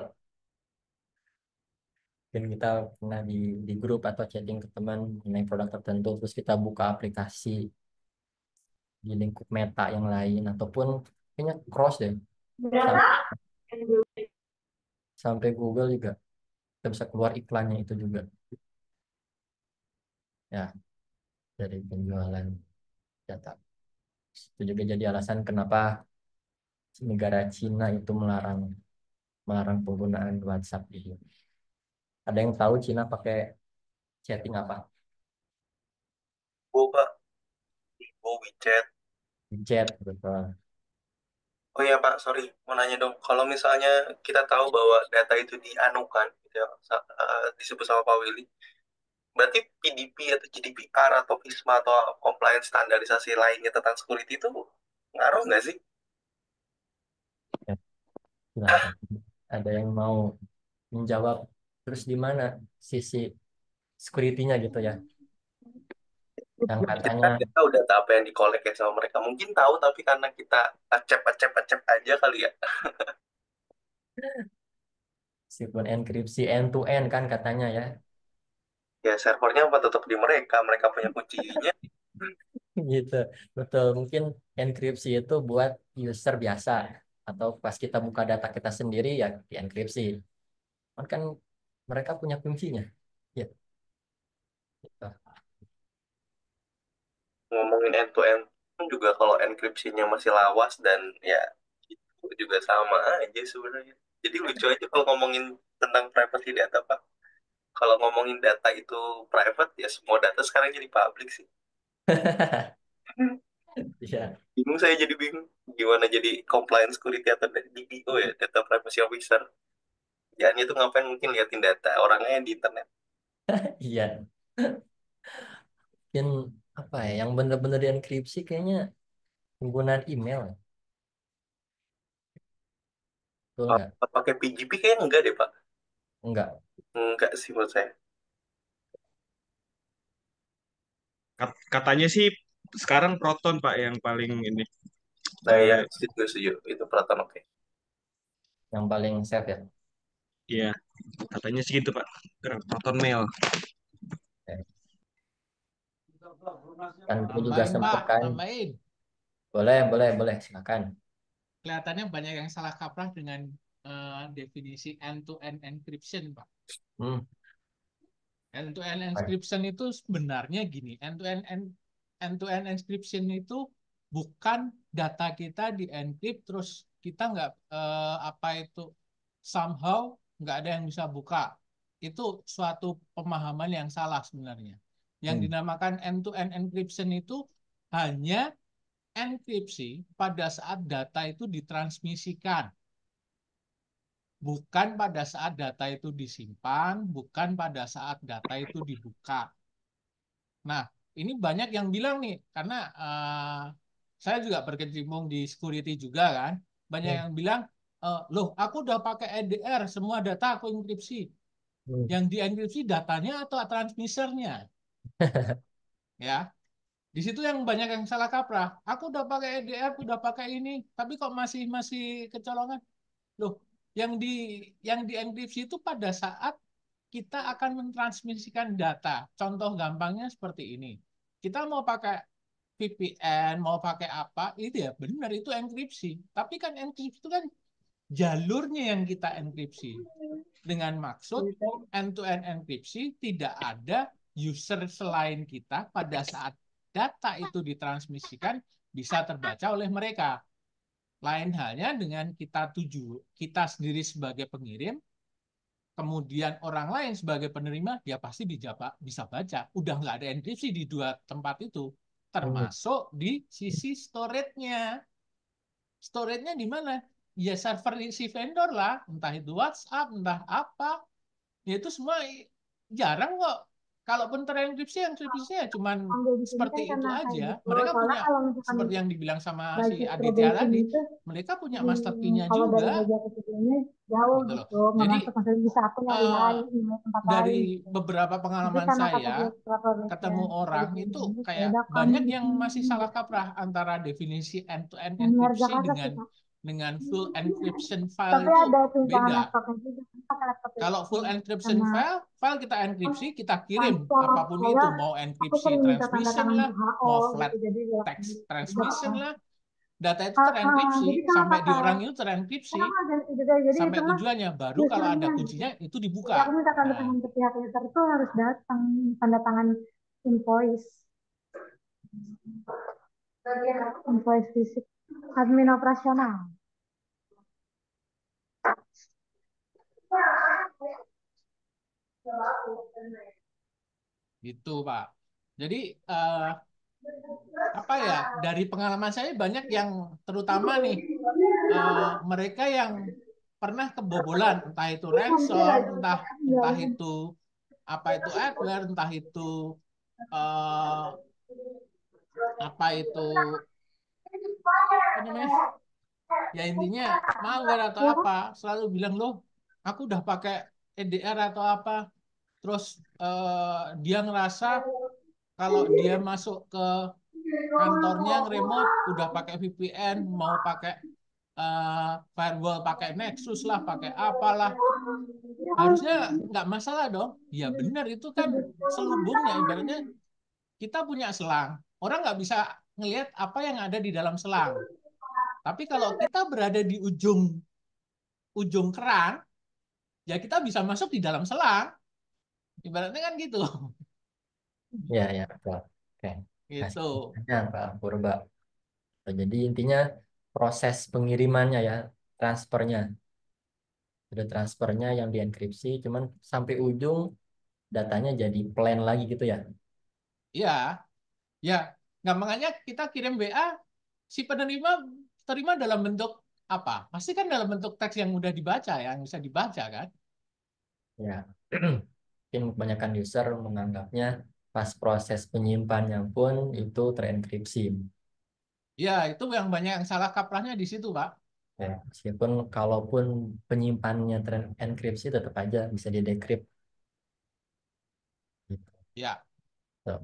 Mungkin kita pernah di grup atau chatting ke teman mengenai produk tertentu, terus kita buka aplikasi di lingkup Meta yang lain, ataupun kayaknya cross deh, sampai, sampai Google juga, kita bisa keluar iklannya itu juga. Ya, dari penjualan data. Itu juga jadi alasan kenapa negara Cina itu melarang melarang penggunaan WhatsApp gitu. Ada yang tahu Cina pakai chatting apa? Gue Pak, gue WeChat. Chat, betul. Oh iya Pak, sorry, mau nanya dong. Kalau misalnya kita tahu bahwa data itu dianukan, gitu ya, disebut sama Pak Willy, berarti PDP atau GDPR atau PISMA atau compliance standarisasi lainnya tentang security itu ngaruh nggak sih? Ya, silakan. Ada yang mau menjawab? Terus di mana sisi security-nya gitu ya? Yang Kita katanya kan nggak tahu data apa yang dikolek ya sama mereka. Mungkin tahu, tapi karena kita acep aja kali ya. meskipun enkripsi end to end kan katanya ya. Ya servernya apa tetap di mereka, mereka punya kuncinya. Gitu. Betul. Mungkin enkripsi itu buat user biasa atau pas kita buka data kita sendiri ya dienkripsi. Kan mereka punya kuncinya. Ya, gitu. Ngomongin end to end juga kalau enkripsinya masih lawas dan ya itu juga sama aja sebenarnya. Jadi lucu aja kalau ngomongin tentang privacy data, Pak. Kalau ngomongin data itu private, ya semua data sekarang jadi public sih. Iya. bingung, saya jadi bingung. Gimana jadi compliance security atau DPO ya, data privacy officer. Jangan itu ngapain, mungkin liatin data orangnya di internet. Iya, mungkin apa ya, yang bener-bener dienkripsi kayaknya penggunaan email, ya. Betul nggak? Pakai PGP kayaknya enggak deh, Pak. Enggak. Enggak sih menurut saya. Katanya sih sekarang Proton Pak yang paling ini. Nah ya, Eh, setuju. Itu peraturan oke. Yang paling safe ya. Iya, katanya sih gitu Pak. Proton Mail. Oke. Kan dulu juga Tambahin sempet Pak, kan. tambahin. Boleh, silakan. Kelihatannya banyak yang salah kaprah dengan definisi end-to-end encryption, Pak. Hmm. End-to-end encryption itu sebenarnya gini, end-to-end encryption itu bukan data kita di encrypt terus kita nggak apa itu somehow nggak ada yang bisa buka. Itu suatu pemahaman yang salah sebenarnya. Yang dinamakan end-to-end encryption itu hanya enkripsi pada saat data itu ditransmisikan. Bukan pada saat data itu disimpan, bukan pada saat data itu dibuka. Nah, ini banyak yang bilang nih, karena saya juga berkecimpung di security juga kan, banyak yang bilang, loh aku udah pakai EDR, semua data aku enkripsi. Yang dienkripsi datanya atau transmissernya. Ya, di situ yang banyak yang salah kaprah. Aku udah pakai EDR, udah pakai ini, tapi kok masih kecolongan. Loh, yang di yang dienkripsi itu pada saat kita akan mentransmisikan data. Contoh gampangnya seperti ini. Kita mau pakai VPN, mau pakai apa, itu ya benar itu enkripsi. Tapi kan enkripsi itu kan jalurnya yang kita enkripsi. Dengan maksud end-to-end enkripsi tidak ada user selain kita pada saat data itu ditransmisikan bisa terbaca oleh mereka. Lain halnya dengan kita sendiri sebagai pengirim, kemudian orang lain sebagai penerima, dia pasti bisa baca. Udah nggak ada enkripsi di dua tempat itu, termasuk di sisi storage-nya. Storage-nya di mana? Ya server si vendor lah, entah itu WhatsApp, entah apa. Ya itu semua jarang kok. Kalaupun terenkripsi, enkripsinya cuman Ambil di sini seperti kan itu karena kayak aja. gitu. Mereka Soalnya punya, kalau misalkan seperti yang dibilang sama si budget Aditya probation tadi, itu mereka punya di, master key-nya kalau dari juga. budget ketiganya jauh Gitu loh. gitu, nggak Jadi masuk, maksudnya bisa aku nyari eh, di tempat dari lain gitu. beberapa Tapi pengalaman karena kata saya dia setelah ketemu probation orang di itu sini, ya kayak udah kamu banyak di yang masih sini. salah kaprah antara definisi end-to-end Yang luar encrypsi Jakarta sih dengan Kak. full encryption file Tapi itu ada tunjangan beda. laptopnya juga, kan pakai laptop Kalau itu full encryption sama file kita enkripsi, kita kirim transport. apapun Saya itu, mau aku enkripsi sering minta tanda transmission tangan lah, WHO mau gitu, flat jadi text bisa. transmission lah, data itu terenkripsi Jadi kalau sampai di pakai, orang itu terenkripsi kenapa ada juga, jadi sampai itu mah tujuannya, baru kalau ada usernya gitu. kuncinya itu Jadi dibuka. aku minta tanda Nah, tangan ke pihak user itu harus datang tanda tangan invoice, invoice fisik, admin operasional. gitu Pak. Jadi apa ya, dari pengalaman saya banyak yang terutama nih mereka yang pernah kebobolan, entah itu ransom, entah entah itu apa itu adware, entah itu eh, apa itu apa namanya, ya intinya malware atau Ya kan? apa, selalu bilang loh aku udah pakai EDR atau apa, terus dia ngerasa kalau dia masuk ke kantornya yang remote udah pakai VPN, mau pakai firewall, pakai Nexus lah, pakai apalah, harusnya nggak masalah dong. Ya benar, itu kan selubungnya, ibaratnya kita punya selang, orang nggak bisa ngelihat apa yang ada di dalam selang. Tapi kalau kita berada di ujung ujung keran, ya kita bisa masuk di dalam selang. Ibaratnya kan gitu. Ya, betul. Oke. Gitu. Kasih penjelasannya, Pak Purba. Jadi intinya proses pengirimannya ya, transfernya. Udah transfernya yang dienkripsi, cuman sampai ujung datanya jadi plain lagi gitu ya. Iya, ya. Gampangnya kita kirim WA, si penerima terima dalam bentuk apa? Pasti kan dalam bentuk teks yang mudah dibaca ya, yang bisa dibaca kan? Ya, mungkin kebanyakan user menganggapnya pas proses penyimpannya pun itu terenkripsi. Ya, itu yang banyak yang salah kaprahnya di situ, Pak. Ya, meskipun kalaupun penyimpanannya terenkripsi tetap aja bisa di-decrypt. Gitu. Ya, Tuh.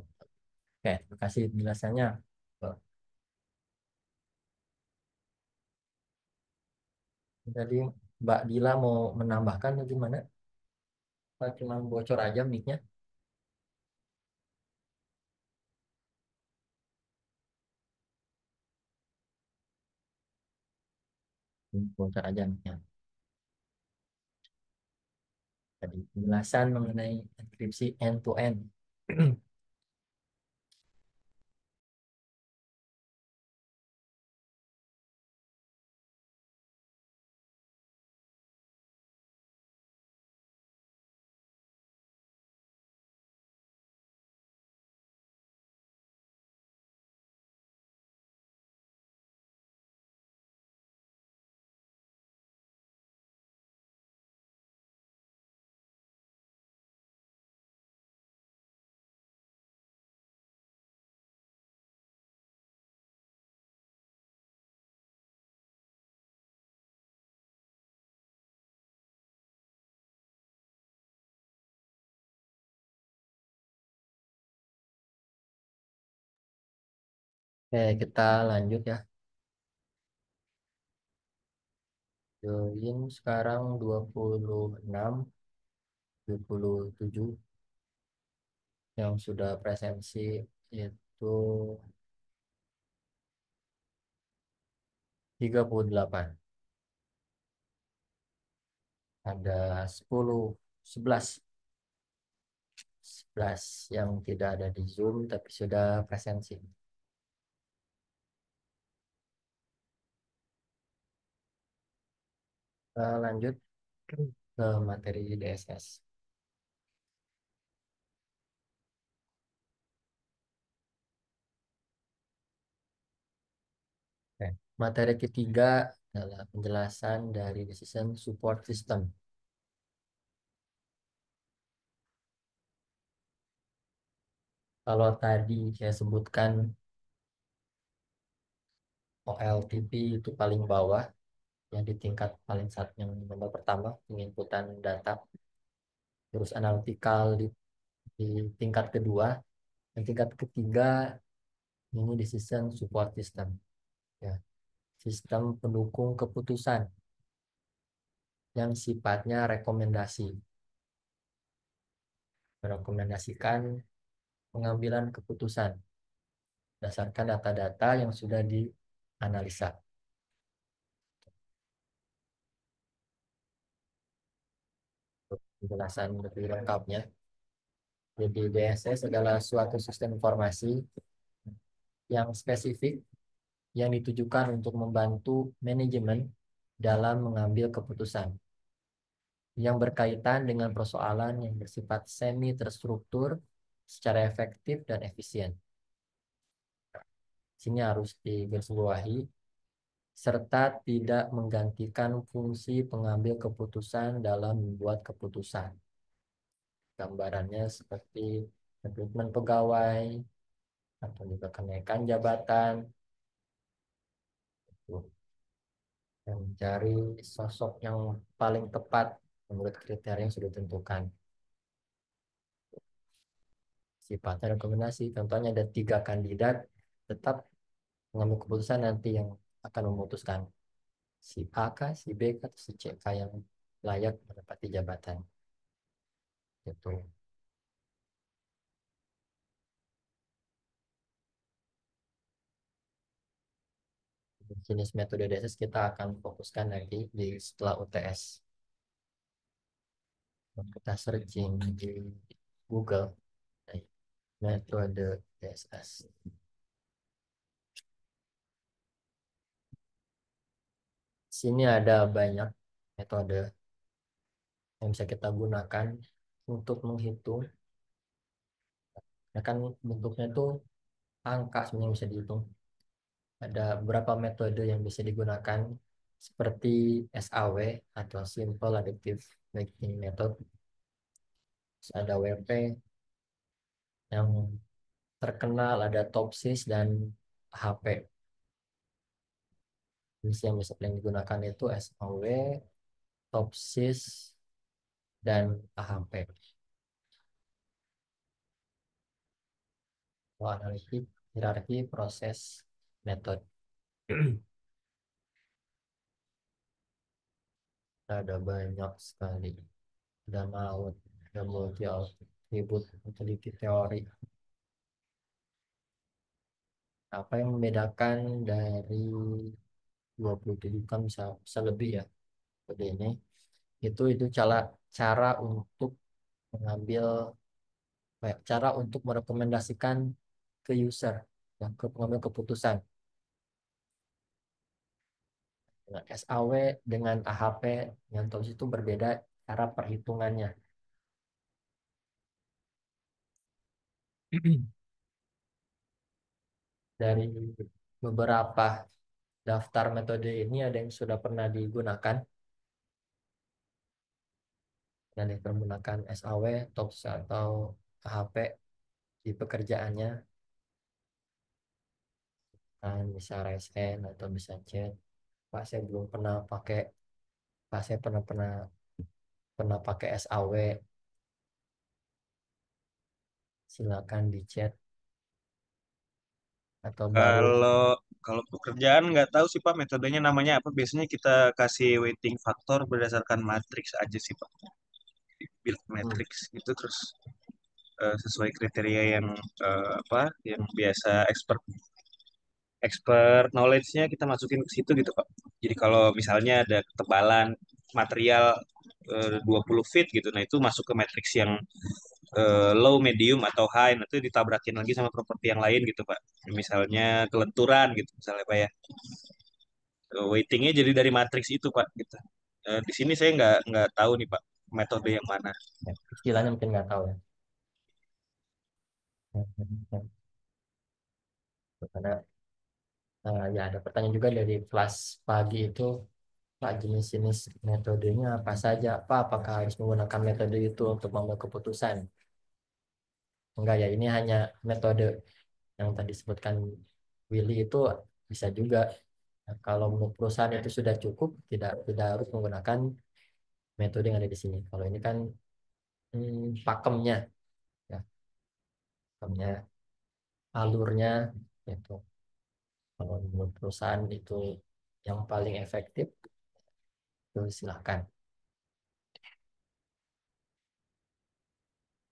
Oke, terima kasih penjelasannya. Tuh. Jadi Mbak Dila mau menambahkan atau gimana? Apa cuma bocor aja mic-nya? Bocor aja mic-nya. Tadi penjelasan mengenai enkripsi end to end. Oke, kita lanjut ya. Join sekarang 26, 27 yang sudah presensi itu 38. Ada 10, 11, 11 yang tidak ada di Zoom tapi sudah presensi. Lanjut ke materi DSS. Oke. Materi ketiga adalah penjelasan dari decision support system. Kalau tadi saya sebutkan OLTP itu paling bawah, yang di tingkat paling saat yang nomor pertama, penginputan data. Terus analytical di tingkat kedua. Yang tingkat ketiga ini decision support system. Ya, sistem pendukung keputusan yang sifatnya rekomendasi. Merekomendasikan pengambilan keputusan berdasarkan data-data yang sudah dianalisa. Penjelasan lebih lengkapnya. Jadi DSS adalah suatu sistem informasi yang spesifik yang ditujukan untuk membantu manajemen dalam mengambil keputusan yang berkaitan dengan persoalan yang bersifat semi terstruktur secara efektif dan efisien. Sini harus digarisbawahi serta tidak menggantikan fungsi pengambil keputusan dalam membuat keputusan. Gambarannya seperti rekrutmen pegawai atau juga kenaikan jabatan, dan mencari sosok yang paling tepat menurut kriteria yang sudah ditentukan. Sifatnya rekomendasi, contohnya ada 3 kandidat, tetap mengambil keputusan nanti yang akan memutuskan si A kah, si B kah, atau si C kah yang layak menempati jabatan. Gitu. Jenis metode DSS kita akan fokuskan nanti di setelah UTS. Kita searching di Google metode DSS. Sini ada banyak metode yang bisa kita gunakan untuk menghitung. Ya kan bentuknya itu angka sebenarnya bisa dihitung. Ada beberapa metode yang bisa digunakan seperti SAW atau Simple Additive Baking Method. Terus ada WP yang terkenal, ada Topsis dan HP. Yang bisa paling digunakan itu SAW, Topsis, dan AHP. Analitik, hierarki, proses, metode. Ada banyak sekali. Ada maut, ada multi atribut, utility teori. Apa yang membedakan dari 27 kan bisa lebih ya pada ini. Itu cara untuk mengambil cara untuk merekomendasikan ke user yang ke pengambil keputusan. Dengan SAW dengan AHP yang terus itu berbeda cara perhitungannya. Dari beberapa daftar metode ini ada yang sudah pernah digunakan dan yang menggunakan SAW, TOPS atau AHP di pekerjaannya, kan bisa raise hand atau bisa chat. Pak saya belum pernah pakai, Pak saya pernah pernah pernah pakai SAW, silakan di chat atau baru. Kalau kalau pekerjaan nggak tahu sih Pak metodenya namanya apa. Biasanya kita kasih weighting faktor berdasarkan matriks aja sih Pak. Build matrix itu terus sesuai kriteria yang apa yang biasa expert expert knowledge-nya kita masukin ke situ gitu Pak. Jadi kalau misalnya ada ketebalan material 20 feet gitu, nah itu masuk ke matriks yang low, medium, atau high, nah itu ditabrakin lagi sama properti yang lain gitu Pak. Misalnya kelenturan gitu misalnya Pak ya. Weightingnya jadi dari matriks itu Pak gitu. Di sini saya nggak tahu nih Pak metode yang mana. Ya, istilahnya mungkin nggak tahu ya. Karena ya ada pertanyaan juga dari kelas pagi itu, Pak, jenis-jenis metodenya apa saja, Pak? Apakah harus menggunakan metode itu untuk mengambil keputusan? Enggak ya, ini hanya metode yang tadi disebutkan Willy itu bisa juga. Nah, kalau menurut perusahaan itu sudah cukup, tidak harus menggunakan metode yang ada di sini. Kalau ini kan pakemnya, ya, pakemnya, alurnya, itu. Kalau menurut perusahaan itu yang paling efektif, itu silahkan.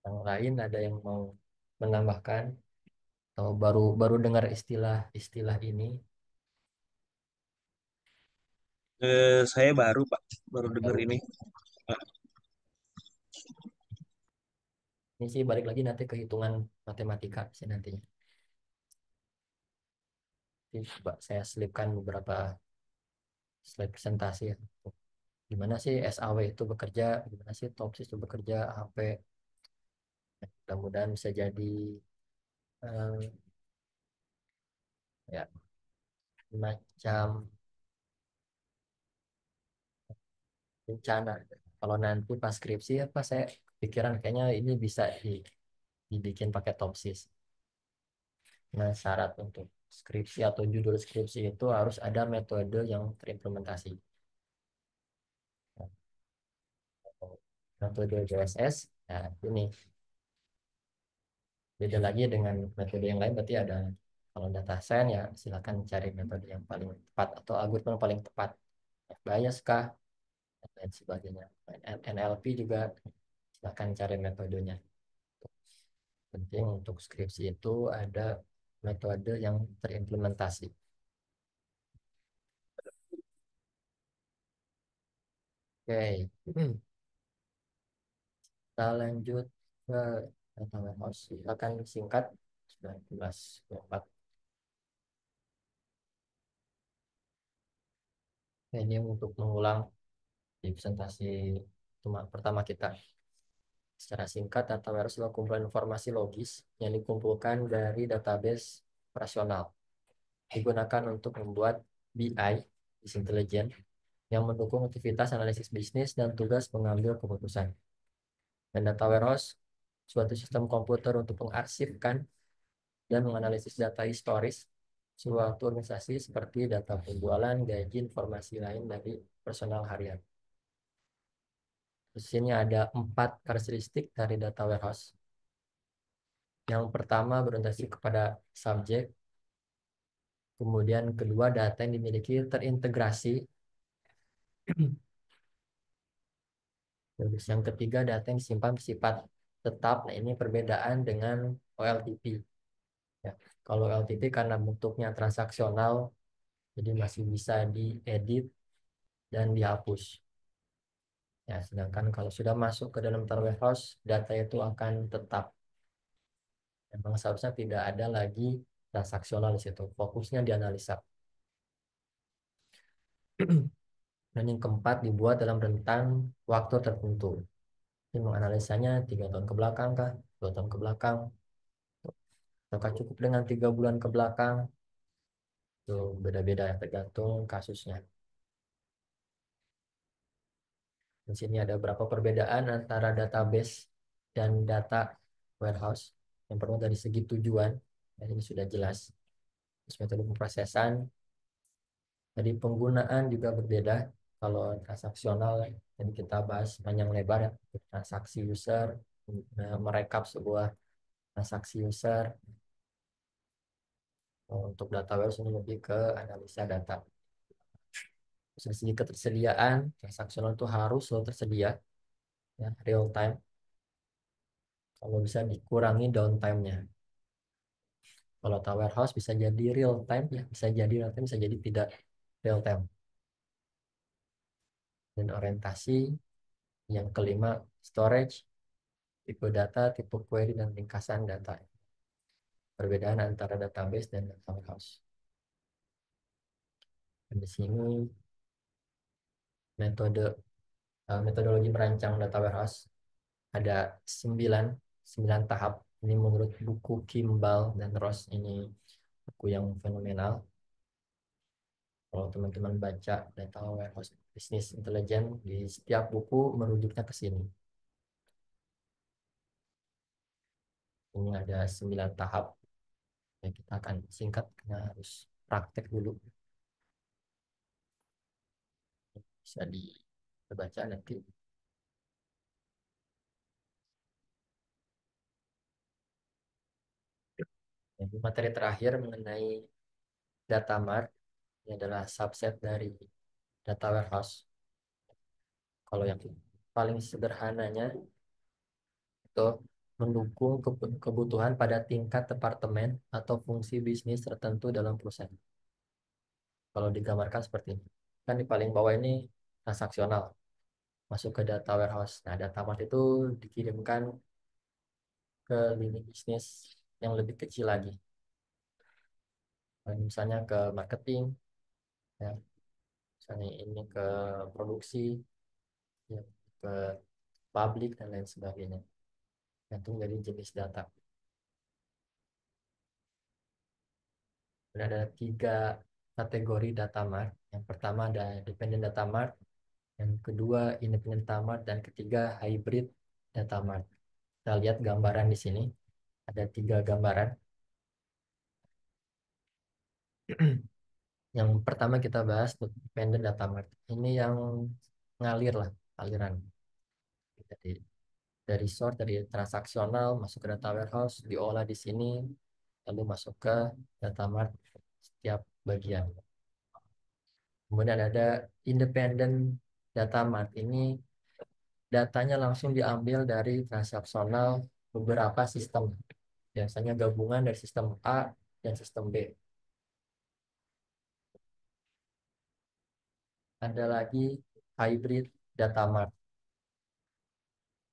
Yang lain ada yang mau menambahkan atau baru baru dengar istilah-istilah ini? Saya baru Pak, baru dengar Baru. ini. Ini sih balik lagi nanti ke hitungan matematika sih nantinya. Jadi coba saya selipkan beberapa slide presentasi ya. Gimana sih SAW itu bekerja, gimana sih TOPSIS itu bekerja, HP. Mudah-mudahan bisa jadi eh, ya macam rencana. Kalau nanti pas skripsi apa saya pikiran kayaknya ini bisa dibikin pakai TOPSIS. Nah, syarat untuk skripsi atau judul skripsi itu harus ada metode yang terimplementasi. Metode JSS, nah ini beda lagi dengan metode yang lain, berarti ada kalau data science ya silakan cari metode yang paling tepat atau algoritma yang paling tepat. Bias kah dan lain sebagainya. NLP juga silakan cari metodenya. Penting untuk skripsi itu ada metode yang terimplementasi. Oke. Kita lanjut ke data warehouse. Silakan singkat 19.4. Ini untuk mengulang di presentasi pertama kita. Secara singkat, data warehouse adalah kumpulan informasi logis yang dikumpulkan dari database operasional. digunakan untuk membuat BI, Business Intelligence, yang mendukung aktivitas analisis bisnis dan tugas mengambil keputusan. Dan data warehouse, suatu sistem komputer untuk mengarsipkan dan menganalisis data historis suatu organisasi seperti data penjualan, gaji, informasi lain dari personal harian. Di sini ada 4 karakteristik dari data warehouse. Yang pertama berorientasi kepada subjek, kemudian kedua data yang dimiliki terintegrasi, terus yang ketiga data yang disimpan bersifat tetap. Nah, ini perbedaan dengan OLTP. Ya, kalau OLTP karena bentuknya transaksional, jadi masih bisa diedit dan dihapus. Ya, sedangkan kalau sudah masuk ke dalam data warehouse, data itu akan tetap. Memang seharusnya tidak ada lagi transaksional di situ. Fokusnya di analisa. Dan yang keempat dibuat dalam rentang waktu tertentu. Ini menganalisanya 3 tahun ke belakang kah, 2 tahun ke belakang, ataukah cukup dengan 3 bulan ke belakang. Itu beda-beda ya, tergantung kasusnya. Di sini ada beberapa perbedaan antara database dan data warehouse. Yang pertama dari segi tujuan, dan ini sudah jelas. Terus metode pemrosesan, dari penggunaan juga berbeda. Kalau transaksional, yang kita bahas panjang lebar ya, transaksi user, merekap sebuah transaksi user. Untuk data warehouse ini lebih ke analisa data. Dari segi ketersediaan, transaksional itu harus selalu tersedia, ya, real time. Kalau bisa dikurangi downtime-nya. Kalau data warehouse bisa jadi real time, ya, bisa jadi real time, bisa jadi tidak real time. Dan orientasi yang kelima, storage, tipe data, tipe query, dan ringkasan data. Perbedaan antara database dan data warehouse. Dan di sini metodologi merancang data warehouse ada 9 tahap. Ini menurut buku Kimball dan Ross, ini buku yang fenomenal. Kalau teman-teman baca data warehouse business intelligence, di setiap buku merujuknya ke sini. Ini ada 9 tahap. Ya, kita akan singkat karena harus praktek dulu. Bisa dibaca nanti. Jadi materi terakhir mengenai data mart, ini adalah subset dari data warehouse. Kalau yang paling sederhananya itu mendukung kebutuhan pada tingkat departemen atau fungsi bisnis tertentu dalam perusahaan. Kalau digambarkan seperti ini. Kan di paling bawah ini transaksional, masuk ke data warehouse. Nah, data mart itu dikirimkan ke lini bisnis yang lebih kecil lagi. Misalnya ke marketing, ya, misalnya ini ke produksi, ya, ke publik dan lain sebagainya. Gantung dari jenis data. Dan ada 3 kategori data mart. Yang pertama ada dependent data mart, yang kedua independent data mart, dan ketiga hybrid data mart. Kita lihat gambaran di sini. Ada 3 gambaran. Yang pertama kita bahas dependent data mart. Ini yang ngalir lah, aliran. Jadi dari source, dari transaksional masuk ke data warehouse, diolah di sini, lalu masuk ke data mart setiap bagian. Kemudian ada independent data mart. Ini datanya langsung diambil dari transaksional beberapa sistem. Biasanya gabungan dari sistem A dan sistem B. Ada lagi hybrid data mart.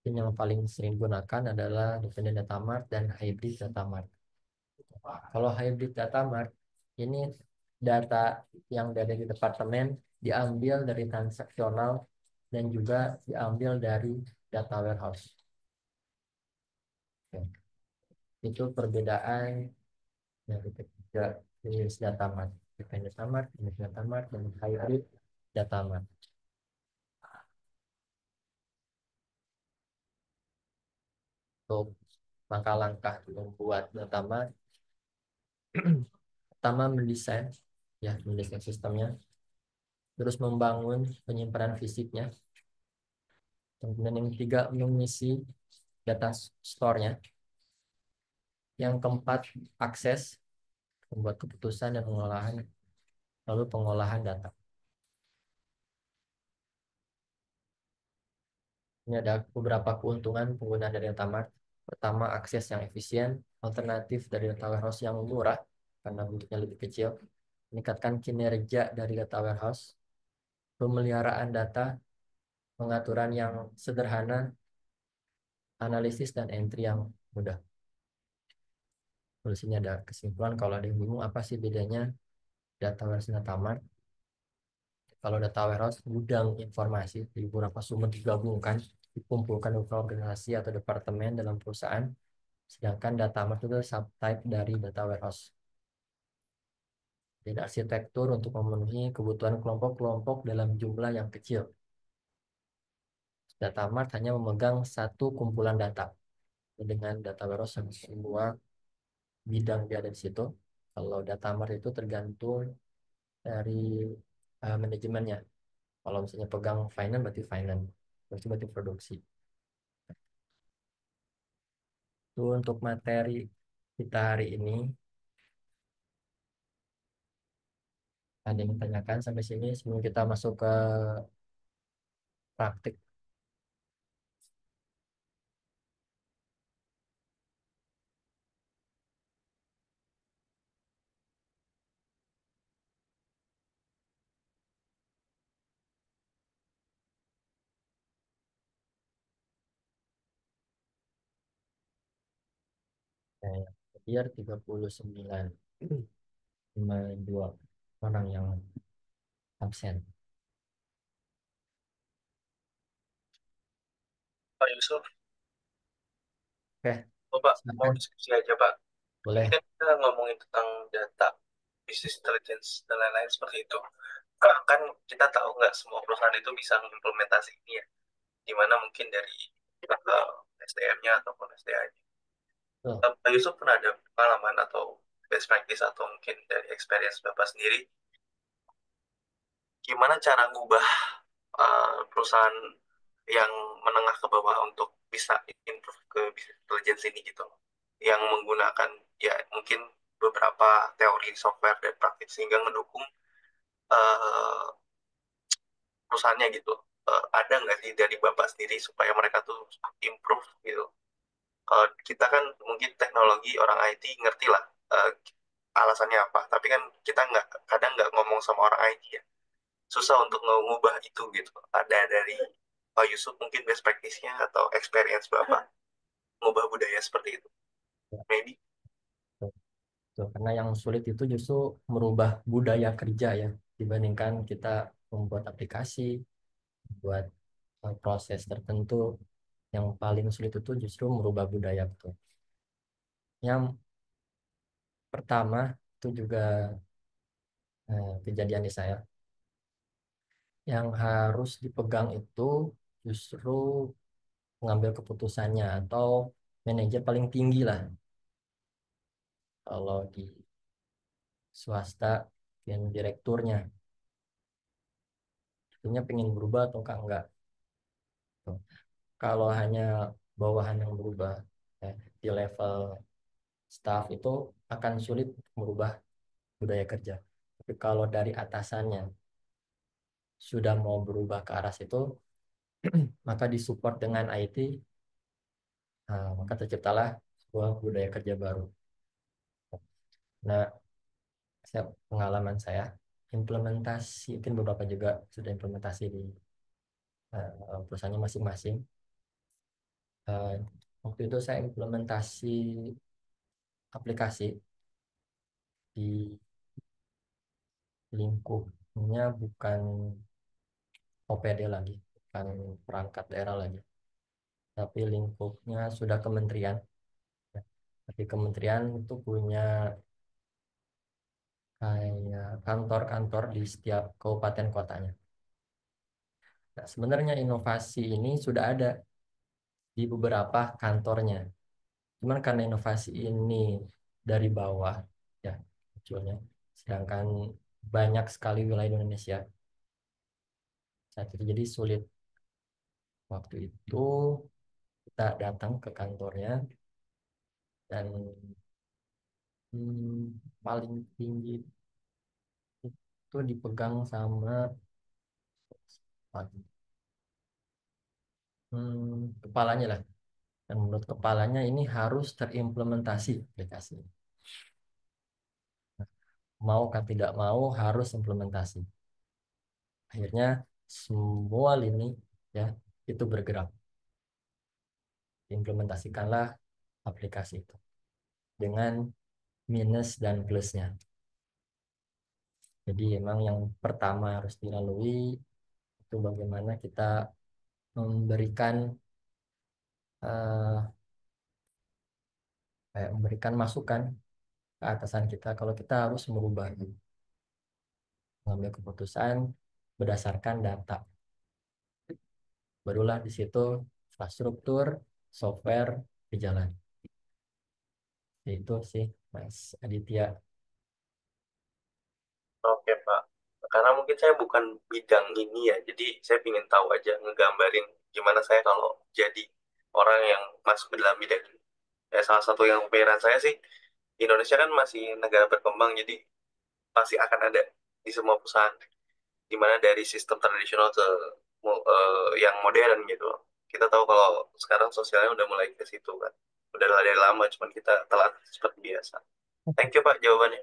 Ini yang paling sering digunakan adalah dependent data mart dan hybrid data mart. Kalau hybrid data mart, ini data yang dari departemen diambil dari transaksional dan juga diambil dari data warehouse. Oke. Itu perbedaan yang ketiga jenis data mart, event data mart, jenis data mart, dan hybrid data mart. Untuk langkah-langkah membuat data mart, pertama mendesain sistemnya, terus membangun penyimpanan fisiknya, kemudian yang ketiga mengisi data store-nya, yang keempat akses, membuat keputusan dan pengolahan, lalu pengolahan data. Ini ada beberapa keuntungan penggunaan dari data mart. Pertama, akses yang efisien, alternatif dari data warehouse yang murah karena bentuknya lebih kecil, meningkatkan kinerja dari data warehouse, pemeliharaan data, pengaturan yang sederhana, analisis dan entry yang mudah. Terus ini ada kesimpulan, kalau ada yang bingung apa sih bedanya data warehouse dan data mart. Kalau data warehouse gudang informasi, jadi beberapa sumber digabungkan, dikumpulkan di organisasi atau departemen dalam perusahaan. Sedangkan data mart itu subtype dari data warehouse. Jadi arsitektur untuk memenuhi kebutuhan kelompok-kelompok dalam jumlah yang kecil. Data mart hanya memegang satu kumpulan data. Dengan data warehouse semua bidang dia ada di situ. Kalau data mart itu tergantung dari manajemennya. Kalau misalnya pegang finance berarti produksi. Itu untuk materi kita hari ini. Ada yang ditanyakan sampai sini sebelum kita masuk ke praktik? Biar 39 cuma 2 orang yang absen. Pak Yusuf, Oke, Pak, mau silakan. diskusi aja Pak. Ini Boleh. kan kita ngomongin tentang data, business intelligence, dan lain-lain seperti itu. Kan kita tahu nggak semua perusahaan itu bisa mengimplementasi ini ya, dimana mungkin dari SDM-nya ataupun SDA-nya. Tuh. Pak Yusuf pernah ada pengalaman atau best practice atau mungkin dari experience Bapak sendiri, gimana cara ngubah perusahaan yang menengah ke bawah untuk bisa improve ke business intelligence ini gitu, yang menggunakan ya mungkin beberapa teori software dan praktik sehingga mendukung uh, perusahaannya gitu. Ada nggak sih dari Bapak sendiri supaya mereka tuh improve gitu? Kalau kita kan mungkin teknologi orang IT ngerti lah alasannya apa, tapi kan kita nggak kadang nggak ngomong sama orang IT ya. Susah untuk mengubah itu gitu. Ada dari Pak Yusuf mungkin best practice-nya atau experience Bapak mengubah budaya seperti itu. Maybe. Tuh. Tuh. Karena yang sulit itu justru merubah budaya kerja ya, dibandingkan kita membuat aplikasi, buat proses tertentu. Yang paling sulit itu justru merubah budaya, betul. Yang pertama itu juga kejadian di saya. Yang harus dipegang itu justru mengambil keputusannya atau manajer paling tinggi lah. Kalau di swasta yang direkturnya, tentunya pengen berubah atau enggak. Tuh. Kalau hanya bawahan yang berubah di level staff itu akan sulit merubah budaya kerja. Tapi kalau dari atasannya sudah mau berubah ke arah situ, maka disupport dengan IT, maka terciptalah sebuah budaya kerja baru. Nah, pengalaman saya implementasi, mungkin beberapa juga sudah implementasi di perusahaannya masing-masing. Eh, Waktu itu saya implementasi aplikasi di lingkupnya bukan OPD lagi, bukan perangkat daerah lagi, tapi lingkupnya sudah kementerian. Ya. Tapi kementerian itu punya kayak kantor-kantor di setiap kabupaten kotanya. Nah, sebenarnya inovasi ini sudah ada di beberapa kantornya. Cuman karena inovasi ini dari bawah, ya, munculnya. Sedangkan banyak sekali wilayah di Indonesia saat itu jadi sulit. Waktu itu kita datang ke kantornya dan paling tinggi itu dipegang sama kepalanya lah. Dan menurut kepalanya ini harus terimplementasi aplikasi. Mau kan tidak mau harus implementasi. Akhirnya semua lini ya itu bergerak. Implementasikanlah aplikasi itu dengan minus dan plusnya. Jadi emang yang pertama harus dilalui itu bagaimana kita memberikan eh, memberikan masukan ke atasan kita kalau kita harus merubah, mengambil keputusan berdasarkan data. Barulah di situ infrastruktur, software berjalan. Itu sih Mas Aditya. Oke, Pak. Karena mungkin saya bukan bidang ini ya, jadi saya ingin tahu aja, ngegambarin gimana saya kalau jadi orang yang masuk ke dalam bidang ini. Ya, salah satu yang pikiran saya sih, Indonesia kan masih negara berkembang, jadi pasti akan ada di semua perusahaan, dimana dari sistem tradisional ke yang modern gitu. Kita tahu kalau sekarang sosialnya udah mulai ke situ kan. Udah dari lama, cuman kita telat seperti biasa. Thank you, Pak, jawabannya.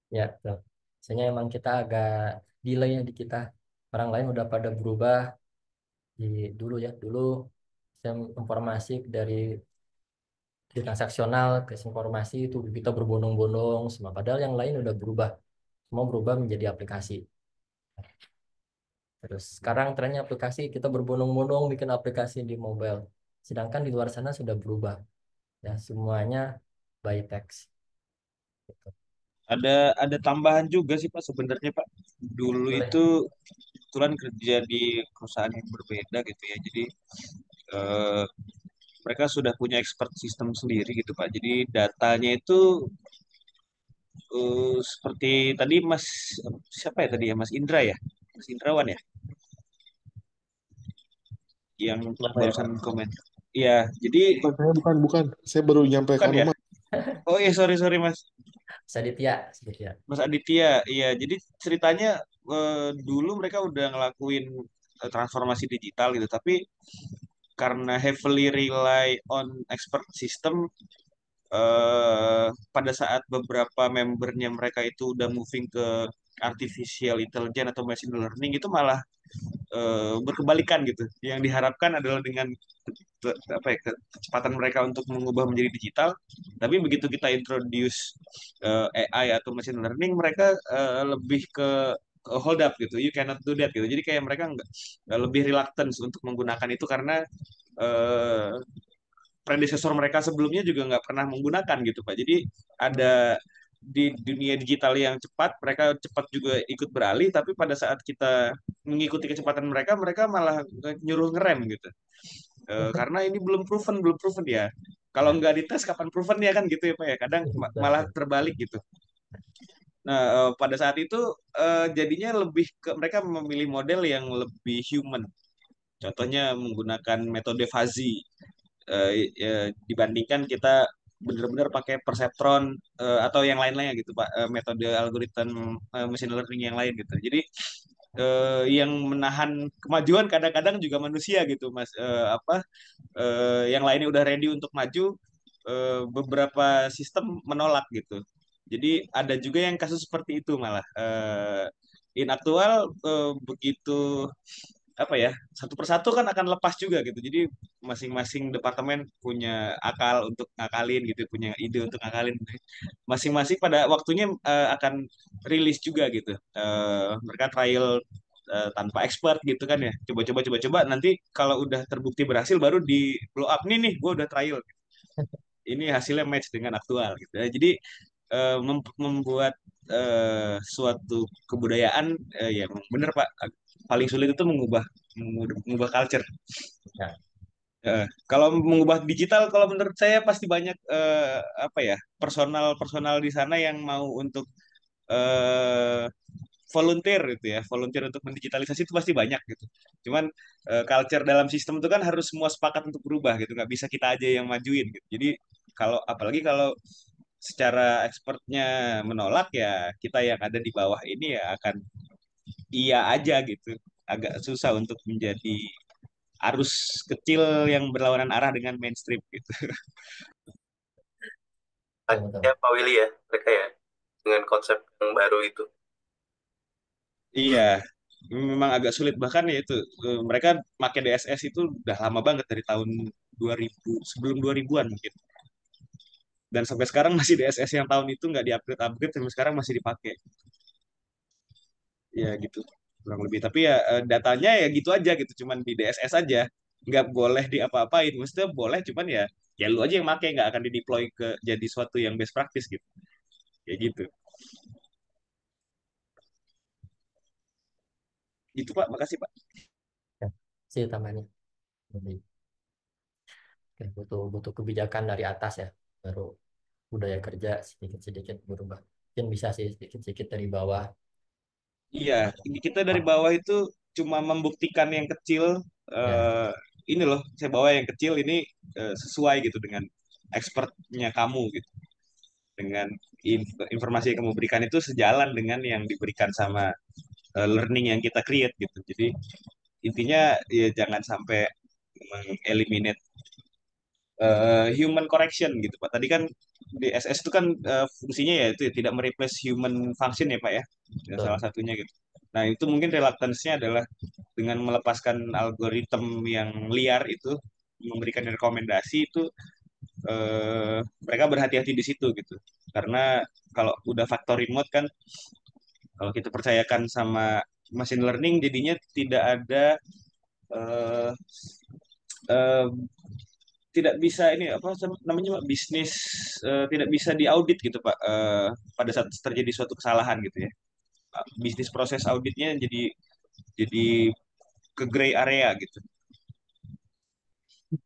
Ya, betul. Biasanya emang kita agak delay ya di kita. Orang lain udah pada berubah di dulu ya. Dulu sistem informasi dari transaksional ke informasi itu kita berbondong-bondong semua. Padahal yang lain udah berubah. Semua berubah menjadi aplikasi. Terus sekarang trennya aplikasi kita berbondong-bondong bikin aplikasi di mobile. Sedangkan di luar sana sudah berubah. Ya, semuanya by text. Gitu. Ada tambahan juga sih Pak sebenarnya Pak. Dulu Boleh. itu kebetulan kerja di perusahaan yang berbeda gitu ya. Jadi eh, mereka sudah punya expert sistem sendiri gitu Pak. Jadi datanya itu seperti tadi Mas siapa ya tadi ya Mas Indra ya, Mas Indrawan ya, yang Kenapa ya, Pak? barusan komen. Iya, jadi Bukan, saya bukan. Saya baru nyampe ke bukan ya. rumah. Oh iya sorry Mas. Saditya, Saditya. Mas Aditya, iya. Jadi ceritanya dulu mereka udah ngelakuin transformasi digital gitu, tapi karena heavily rely on expert system, pada saat beberapa membernya mereka itu udah moving ke artificial intelligence atau machine learning itu malah berkebalikan gitu. Yang diharapkan adalah dengan apa ya, kecepatan mereka untuk mengubah menjadi digital, tapi begitu kita introduce AI atau machine learning, mereka lebih ke hold up gitu, you cannot do that gitu. Jadi kayak mereka nggak lebih reluctant untuk menggunakan itu karena uh, predesesor mereka sebelumnya juga nggak pernah menggunakan gitu Pak. Jadi ada di dunia digital yang cepat, mereka cepat juga ikut beralih, tapi pada saat kita mengikuti kecepatan mereka, mereka malah nyuruh ngerem gitu. Karena ini belum proven ya. Kalau Ya, nggak dites kapan proven ya kan gitu ya Pak ya. Kadang malah betul. terbalik gitu. Nah, pada saat itu jadinya lebih ke mereka memilih model yang lebih human. Contohnya menggunakan metode fuzzy dibandingkan kita benar-benar pakai perseptron atau yang lain-lainnya gitu Pak, metode algoritma machine learning yang lain gitu. Jadi yang menahan kemajuan kadang-kadang juga manusia gitu Mas. Yang lainnya udah ready untuk maju, beberapa sistem menolak gitu. Jadi ada juga yang kasus seperti itu malah. In aktual begitu apa ya, satu persatu kan akan lepas juga gitu. Jadi masing-masing departemen punya akal untuk ngakalin gitu, punya ide untuk ngakalin. Masing-masing pada waktunya akan rilis juga gitu. Mereka trial tanpa expert gitu kan ya. Coba-coba nanti kalau udah terbukti berhasil baru di blow up nih gue udah trial. Ini hasilnya match dengan aktual gitu. Jadi membuat suatu kebudayaan, ya emang bener Pak, paling sulit itu mengubah culture. Ya, Kalau mengubah digital, kalau menurut saya pasti banyak apa ya, personal di sana yang mau untuk eh, volunteer gitu ya, volunteer untuk mendigitalisasi itu pasti banyak gitu. Cuman culture dalam sistem itu kan harus semua sepakat untuk berubah gitu, nggak bisa kita aja yang majuin gitu. Jadi kalau apalagi kalau secara expertnya menolak, ya kita yang ada di bawah ini ya akan iya aja gitu. Agak susah untuk menjadi arus kecil yang berlawanan arah dengan mainstream gitu. betul, betul. Ya Pak Willy ya, mereka ya, dengan konsep yang baru itu. Iya, memang agak sulit, bahkan ya itu mereka pakai DSS itu udah lama banget dari tahun 2000, sebelum 2000-an mungkin. Dan sampai sekarang masih DSS yang tahun itu nggak diupgrade-upgrade, sampai sekarang masih dipakai. Ya gitu, kurang lebih. Tapi ya datanya ya gitu aja gitu, cuman di DSS aja. Nggak boleh diapa-apain. Maksudnya boleh, cuman ya lu aja yang make, nggak akan dideploy ke jadi suatu yang best practice gitu. Kayak gitu. Gitu Pak, makasih Pak. Ya, sih tambahannya. Jadi, ya, butuh butuh kebijakan dari atas ya, baru budaya kerja sedikit-sedikit berubah. Mungkin bisa sih sedikit-sedikit dari bawah. Iya, kita dari bawah itu cuma membuktikan yang kecil. Ya, eh ini loh, saya bawa yang kecil ini sesuai gitu dengan expertnya kamu gitu. Dengan informasi yang kamu berikan itu sejalan dengan yang diberikan sama learning yang kita create gitu. Jadi intinya ya jangan sampai mengeliminate human correction gitu Pak. Tadi kan di SS itu kan fungsinya ya itu ya, tidak mereplace human function ya Pak ya. Ya, salah betul. satunya gitu. Nah, itu mungkin reluctance-nya adalah dengan melepaskan algoritma yang liar itu, memberikan rekomendasi itu, mereka berhati-hati di situ gitu. Karena kalau udah faktor remote kan, kalau kita percayakan sama machine learning, jadinya tidak ada eh, eh, tidak bisa ini apa namanya Pak, bisnis tidak bisa diaudit gitu Pak, pada saat terjadi suatu kesalahan gitu ya. Bisnis proses auditnya jadi ke gray area gitu.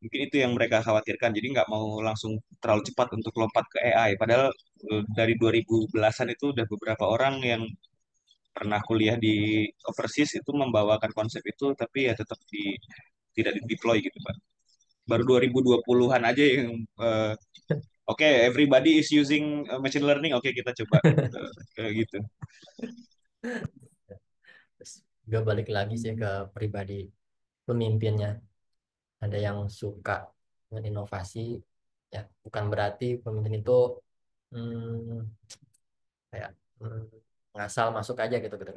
Mungkin itu yang mereka khawatirkan. Jadi nggak mau langsung terlalu cepat untuk lompat ke AI. Padahal dari 2010-an itu udah beberapa orang yang pernah kuliah di overseas itu membawakan konsep itu, tapi ya tetap tidak di deploy gitu Pak. Baru 2020-an aja yang oke, everybody is using machine learning. Oke, kita coba gitu. Terus juga balik lagi sih ke pribadi pemimpinnya. Ada yang suka dengan inovasi, ya bukan berarti pemimpin itu hmm, kayak hmm, ngasal masuk aja gitu gitu.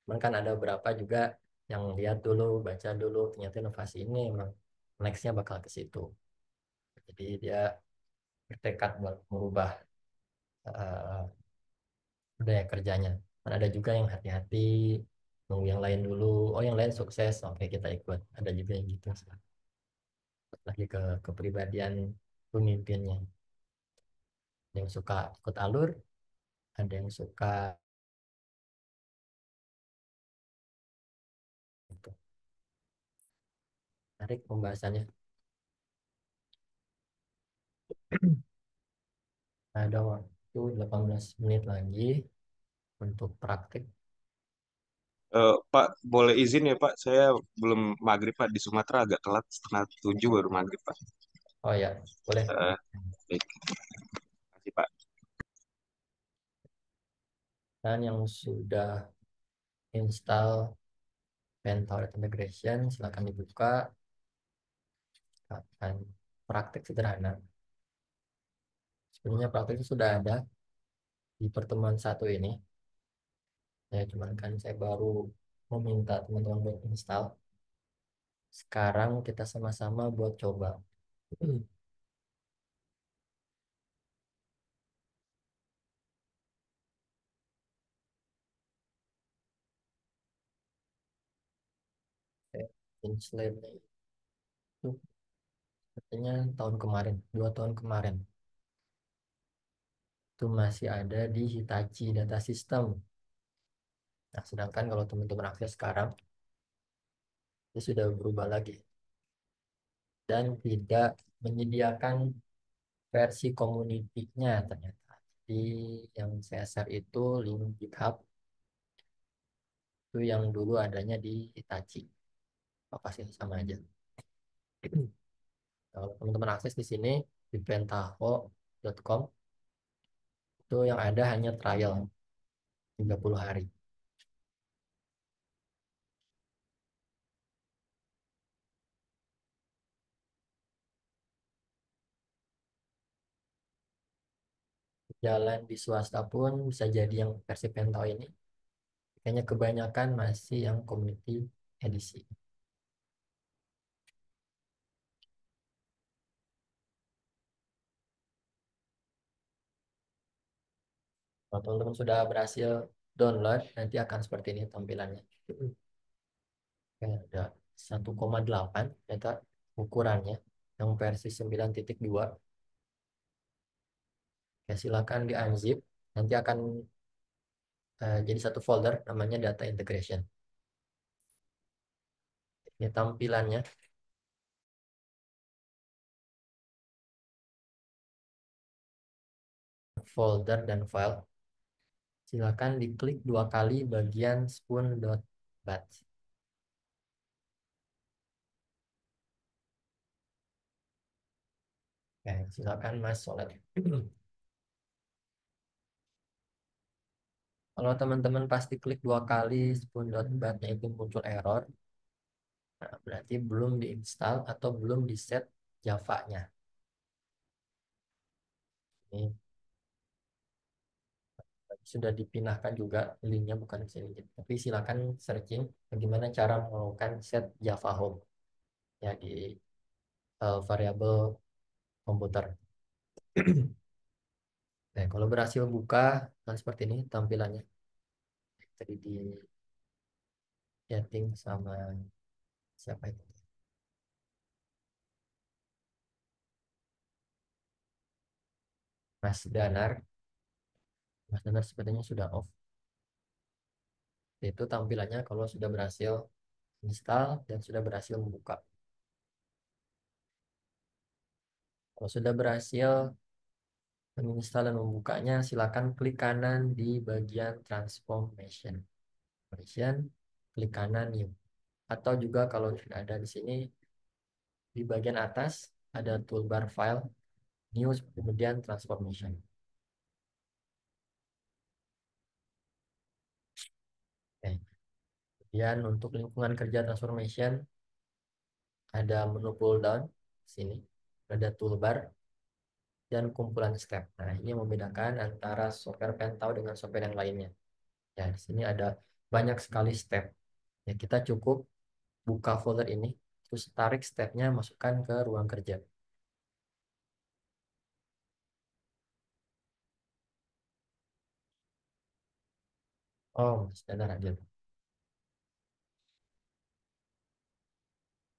Cuman kan ada beberapa juga yang lihat dulu, baca dulu, ternyata inovasi ini emang nextnya bakal ke situ. Jadi dia bertekad buat merubah eh, budaya kerjanya. Dan ada juga yang hati-hati, nunggu yang lain dulu. Oh yang lain sukses, oke kita ikut. Ada juga yang gitu. Lagi ke kepribadian pemimpinnya. Ada yang suka ikut alur, ada yang suka itu. Menarik pembahasannya. Ada waktu 18 menit lagi untuk praktik. Pak, boleh izin ya Pak, saya belum maghrib Pak, di Sumatera agak telat, setengah 7 baru maghrib Pak. Oh ya, boleh. Eh, Baik, kasih Pak. Dan yang sudah install Pentauret Integration, silakan dibuka. Akan praktik sederhana. Sebenarnya praktik itu sudah ada di pertemuan satu ini. Cuman kan saya baru meminta teman-teman buat install. Sekarang kita sama-sama buat coba. Slide itu katanya tahun kemarin, 2 tahun kemarin. itu masih ada di Hitachi Data System. Nah, sedangkan kalau teman-teman akses sekarang, itu sudah berubah lagi dan tidak menyediakan versi community-nya ternyata. Di yang saya share itu link GitHub, itu yang dulu adanya di Hitachi. Apa sih sama aja. Kalau teman-teman akses di sini di pentaho.com, itu yang ada hanya trial 30 hari. Jalan di swasta pun bisa jadi yang versi Pentao ini. Kayaknya kebanyakan masih yang community edisi. Kalau teman-teman sudah berhasil download, nanti akan seperti ini tampilannya. Oke, ada 1,8 ternyata ukurannya yang versi 9.2. Ya, silakan di unzip. Nanti akan jadi satu folder namanya data integration. Ini tampilannya. Folder dan file. Silakan diklik 2 kali bagian spoon.bat. Oke, silakan Mas Solet. Kalau teman-teman pasti klik 2 kali spoon.bat-nya itu muncul error, nah, berarti belum diinstal atau belum di set Java-nya. Ini sudah dipindahkan juga linknya, bukan di sini. Tapi silakan searching bagaimana cara melakukan set Java Home ya di variabel komputer. Nah, kalau berhasil buka, kan seperti ini tampilannya. Tadi di chatting sama siapa itu? Mas Danar. Mas Danar sepertinya sudah off. Itu tampilannya kalau sudah berhasil install dan sudah berhasil membuka. Kalau sudah berhasil menginstal dan membukanya, silakan klik kanan di bagian transformation. Klik kanan new. Atau juga kalau tidak ada di sini, di bagian atas ada toolbar file, new, kemudian transformation. Oke. Kemudian untuk lingkungan kerja transformation, ada menu pull down sini, ada toolbar dan kumpulan step. Nah, ini membedakan antara software Pentao dengan software yang lainnya. Ya, di sini ada banyak sekali step. Ya, kita cukup buka folder ini, terus tarik stepnya, masukkan ke ruang kerja. Oh, sudah hadir.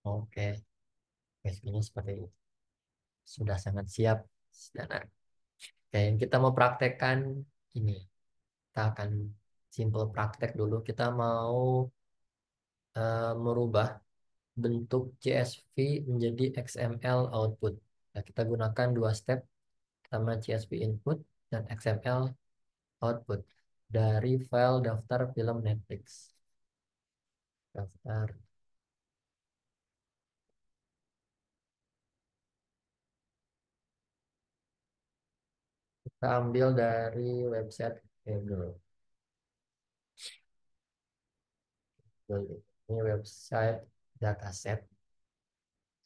Oke, ini seperti itu. Sudah sangat siap. Sudah. Oke, kita mau praktekkan ini. Kita akan simple praktek dulu. Kita mau merubah bentuk CSV menjadi XML output. Nah, kita gunakan 2 step. Pertama CSV input dan XML output dari file daftar film Netflix. Daftar. Kita ambil dari website Google. Ini website dataset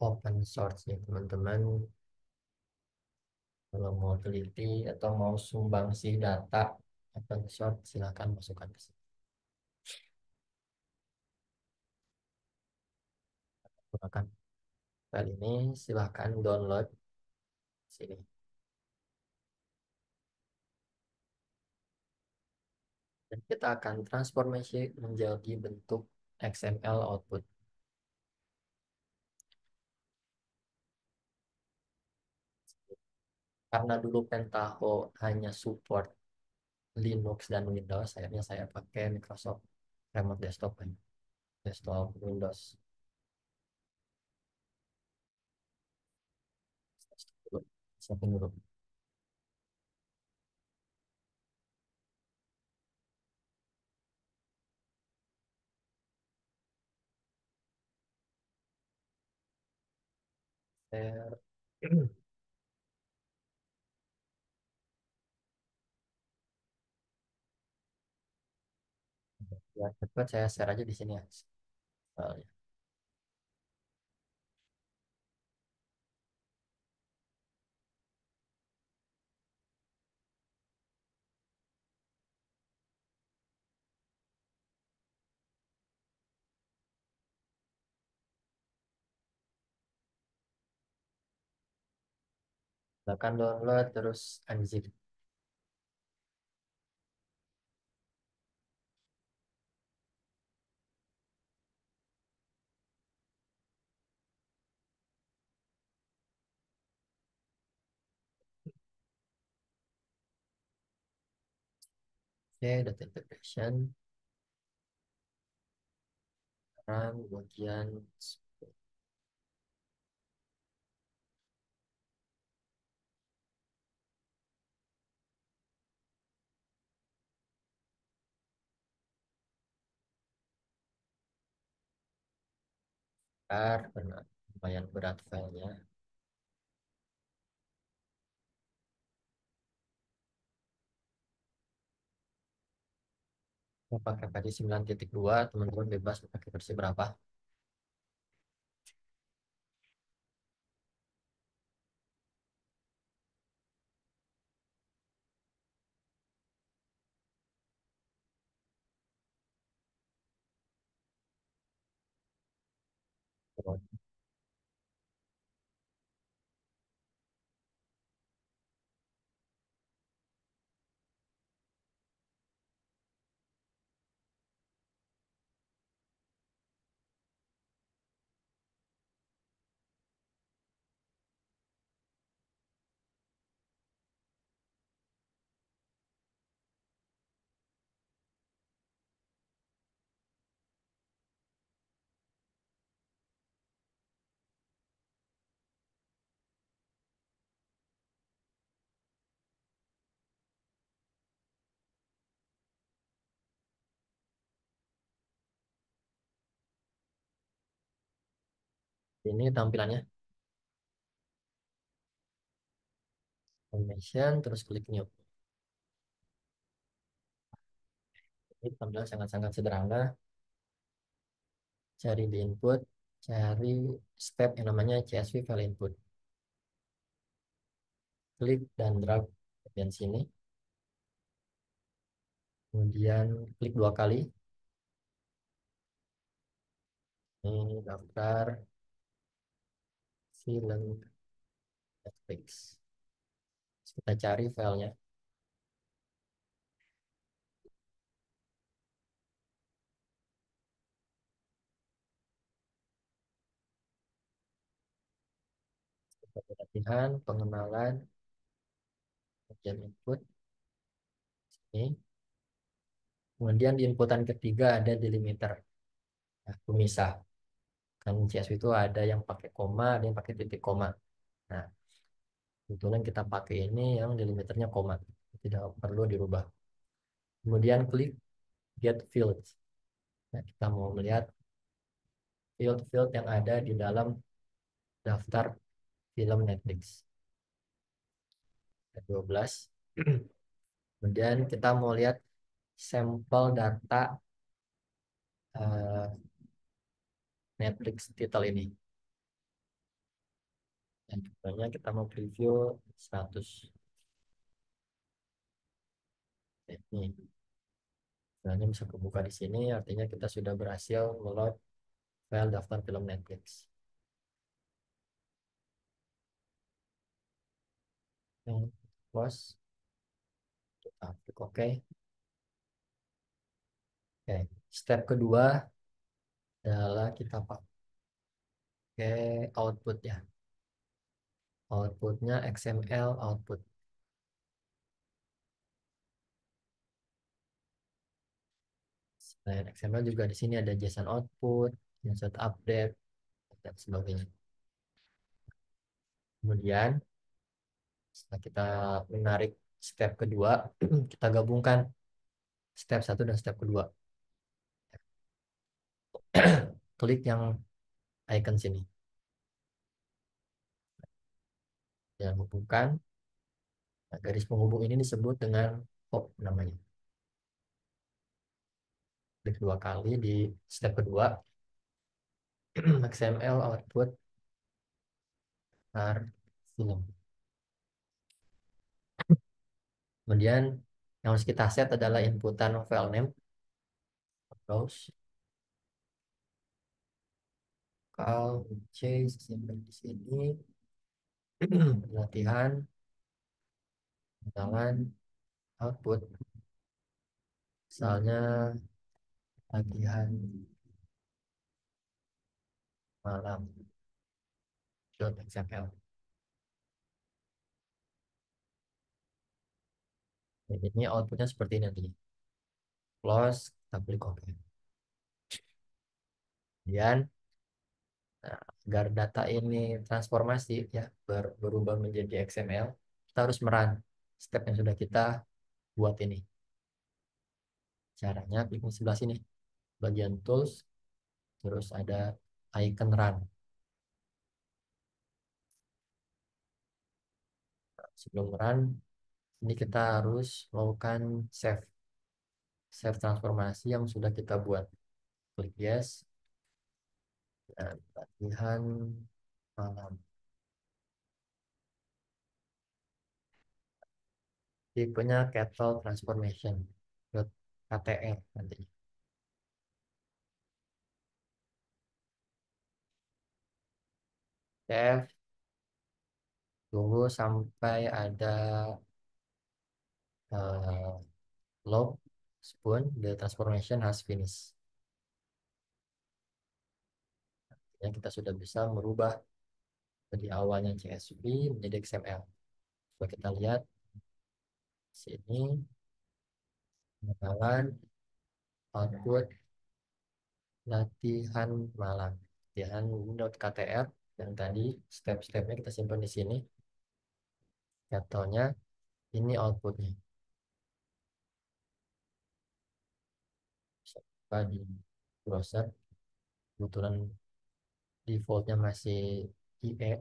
open source nih teman-teman. Kalau mau teliti atau mau sumbangsi data open source, silakan masukkan ke sini. Gunakan file ini, silakan download sini. Dan kita akan transformasi menjadi bentuk XML output. Karena dulu Pentaho hanya support Linux dan Windows, akhirnya saya pakai Microsoft Remote Desktop kan. Desktop Windows. Siapin dulu. Share. Ya, cepat saya share aja di sini ya. Soalnya. Silakan download terus unzip. Oke, data integration. Sekarang bagian benar lumayan berat filenya. Mau pakai versi 9.2, teman-teman bebas mau pakai versi berapa. Ini tampilannya. Animation, terus klik new. Ini tampilan sangat-sangat sederhana. Cari di input, cari step yang namanya CSV file input. Klik dan drag bagian sini. Kemudian klik 2 kali. Ini daftar film Netflix. Kita cari filenya. Latihan, pengenalan, bagian input. Ini. Kemudian di inputan ketiga ada delimiter. Nah, pemisah. Kan CSV itu ada yang pakai koma, ada yang pakai titik koma. Nah, kebetulan kita pakai ini yang delimiternya koma. Tidak perlu dirubah. Kemudian klik Get Field. Nah, kita mau melihat field-field yang ada di dalam daftar film Netflix. Ada 12. Kemudian kita mau lihat sampel data eh, Netflix title ini. Dan contohnya kita mau preview 100. Ini. Misalnya bisa kebuka di sini, artinya kita sudah berhasil meload file daftar film Netflix. Close. Kita klik OK. Oke. Step kedua adalah kita pakai output ya. Outputnya XML output. Selain XML juga di sini ada JSON output, insert update, dan sebagainya. Kemudian setelah kita menarik step kedua, kita gabungkan step 1 dan step kedua. Klik yang icon sini. Yang hubungkan. Nah, garis penghubung ini disebut dengan hop namanya. Klik 2 kali di step kedua. XML output tar film. Kemudian yang harus kita set adalah inputan file name. Browse. Call chase simpan di sini. Latihan jalan output misalnya latihan malam .xml. Jadi ini outputnya seperti ini nanti. Close, kita klik OK. Kemudian nah, agar data ini transformasi ya berubah menjadi XML, kita harus merun step yang sudah kita buat ini. Caranya klik di sebelah sini, bagian tools, terus ada icon run. Sebelum run, ini kita harus melakukan save transformasi yang sudah kita buat. Klik yes. Dan latihan malam. Tipenya Kettle Transformation .ktr nantinya. Save. Tunggu sampai ada log spoon the transformation has finished. Yang kita sudah bisa merubah dari awalnya CSV menjadi XML. Coba kita lihat sini pengenalan output latihan malam. Latihan .ktr yang tadi step-stepnya kita simpan di sini. Contohnya ini outputnya. Bisa di browser. Kebetulan defaultnya masih IE.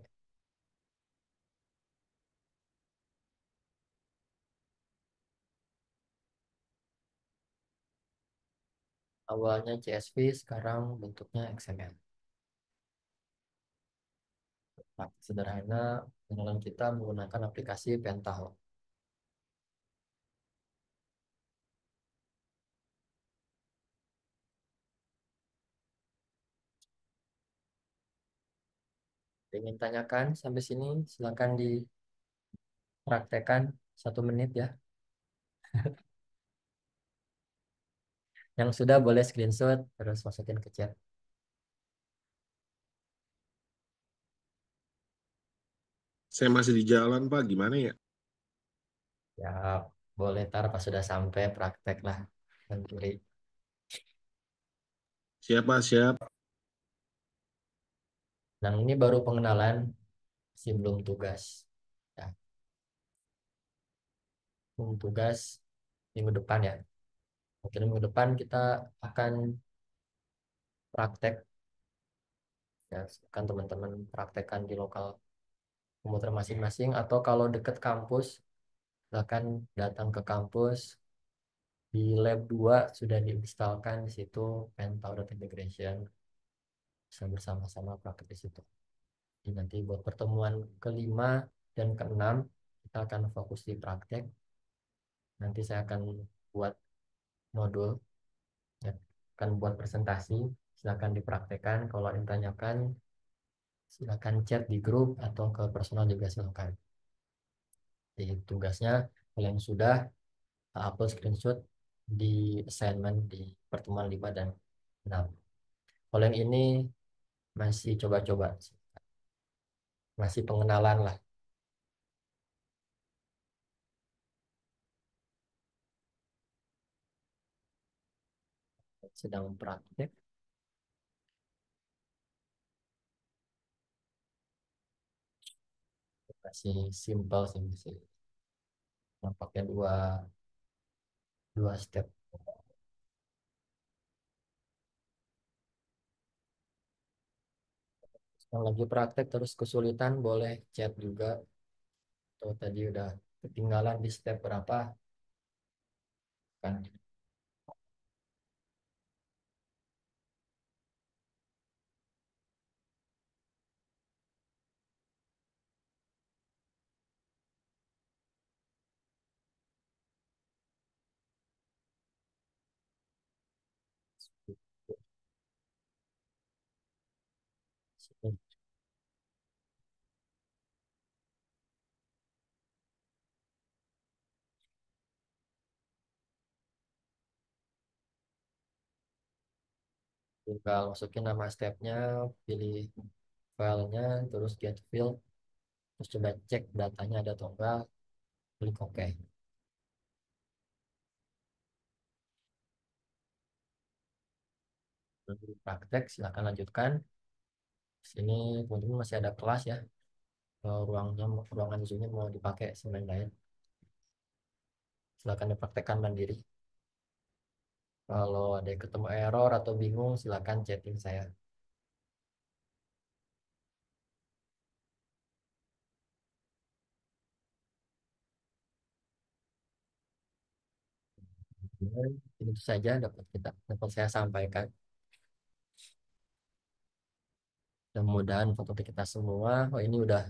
Awalnya CSV, sekarang bentuknya XML. Nah, sederhana pengenalan kita menggunakan aplikasi Pentaho. Ingin tanyakan sampai sini, silakan dipraktekkan 1 menit ya. Yang sudah boleh screenshot terus masukin ke chat. Saya masih di jalan, Pak. Gimana ya? Ya, boleh tar pas sudah sampai praktek lah. Nanti. Siapa? Siap. Nah, ini baru pengenalan, masih belum tugas. Ya, tugas minggu depan ya. Mungkin minggu depan kita akan praktek. Ya, kan teman-teman praktekkan di lokal komputer masing-masing. Atau kalau dekat kampus, silakan datang ke kampus. Di lab 2 sudah diinstalkan di situ Pentaho Integration. Bisa bersama-sama praktek di situ. Jadi nanti buat pertemuan ke-5 dan ke-6 kita akan fokus di praktek. Nanti saya akan buat modul, ya, akan buat presentasi. Silakan dipraktekkan. Kalau ada yang tanyakan, silakan chat di grup atau ke personal juga silakan. Jadi tugasnya kalian sudah upload screenshot di assignment di pertemuan 5 dan 6. Kalau yang ini masih coba-coba, masih pengenalan lah. sedang praktek. Masih simple sih. Nampaknya dua step. Yang lagi praktek terus kesulitan boleh chat juga. Atau tadi udah ketinggalan di step berapa kan? Tinggal masukin nama stepnya, pilih filenya, terus get field, terus coba cek datanya ada atau enggak, klik OK. Praktek silakan lanjutkan. Sini teman-teman masih ada kelas ya. Ruangan Zoom-nya mau dipakai sebenarnya. Silakan dipraktekkan mandiri. Kalau ada yang ketemu error atau bingung, silakan chatting saya. Itu saja dapat saya sampaikan. Dan mudah-mudahan foto kita semua, oh ini udah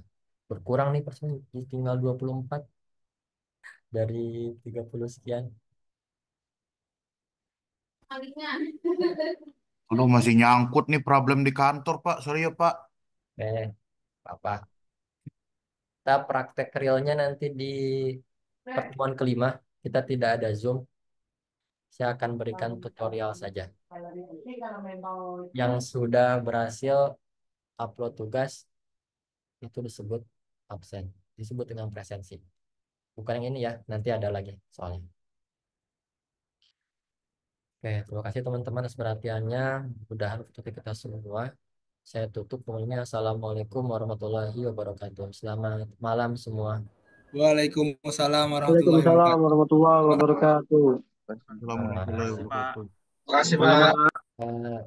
berkurang nih persen, tinggal 24 dari 30 sekian. Aduh, masih nyangkut nih problem di kantor, Pak. Sorry ya, Pak. Apa? Kita praktek realnya nanti di pertemuan kelima. Kita tidak ada Zoom. Saya akan berikan tutorial saja. Yang sudah berhasil upload tugas itu disebut absen, disebut dengan presensi. Bukan yang ini ya, nanti ada lagi soalnya. Oke, terima kasih teman-teman atas perhatiannya. Mudah-mudahan foto kita semua. Saya tutup pokoknya. Assalamualaikum warahmatullahi wabarakatuh. Selamat malam semua. Waalaikumsalam warahmatullahi Waalaikumsalam wabarakatuh. warahmatullahi wabarakatuh. Assalamualaikum warahmatullahi Nah, wabarakatuh. Terima kasih, Pak. eh,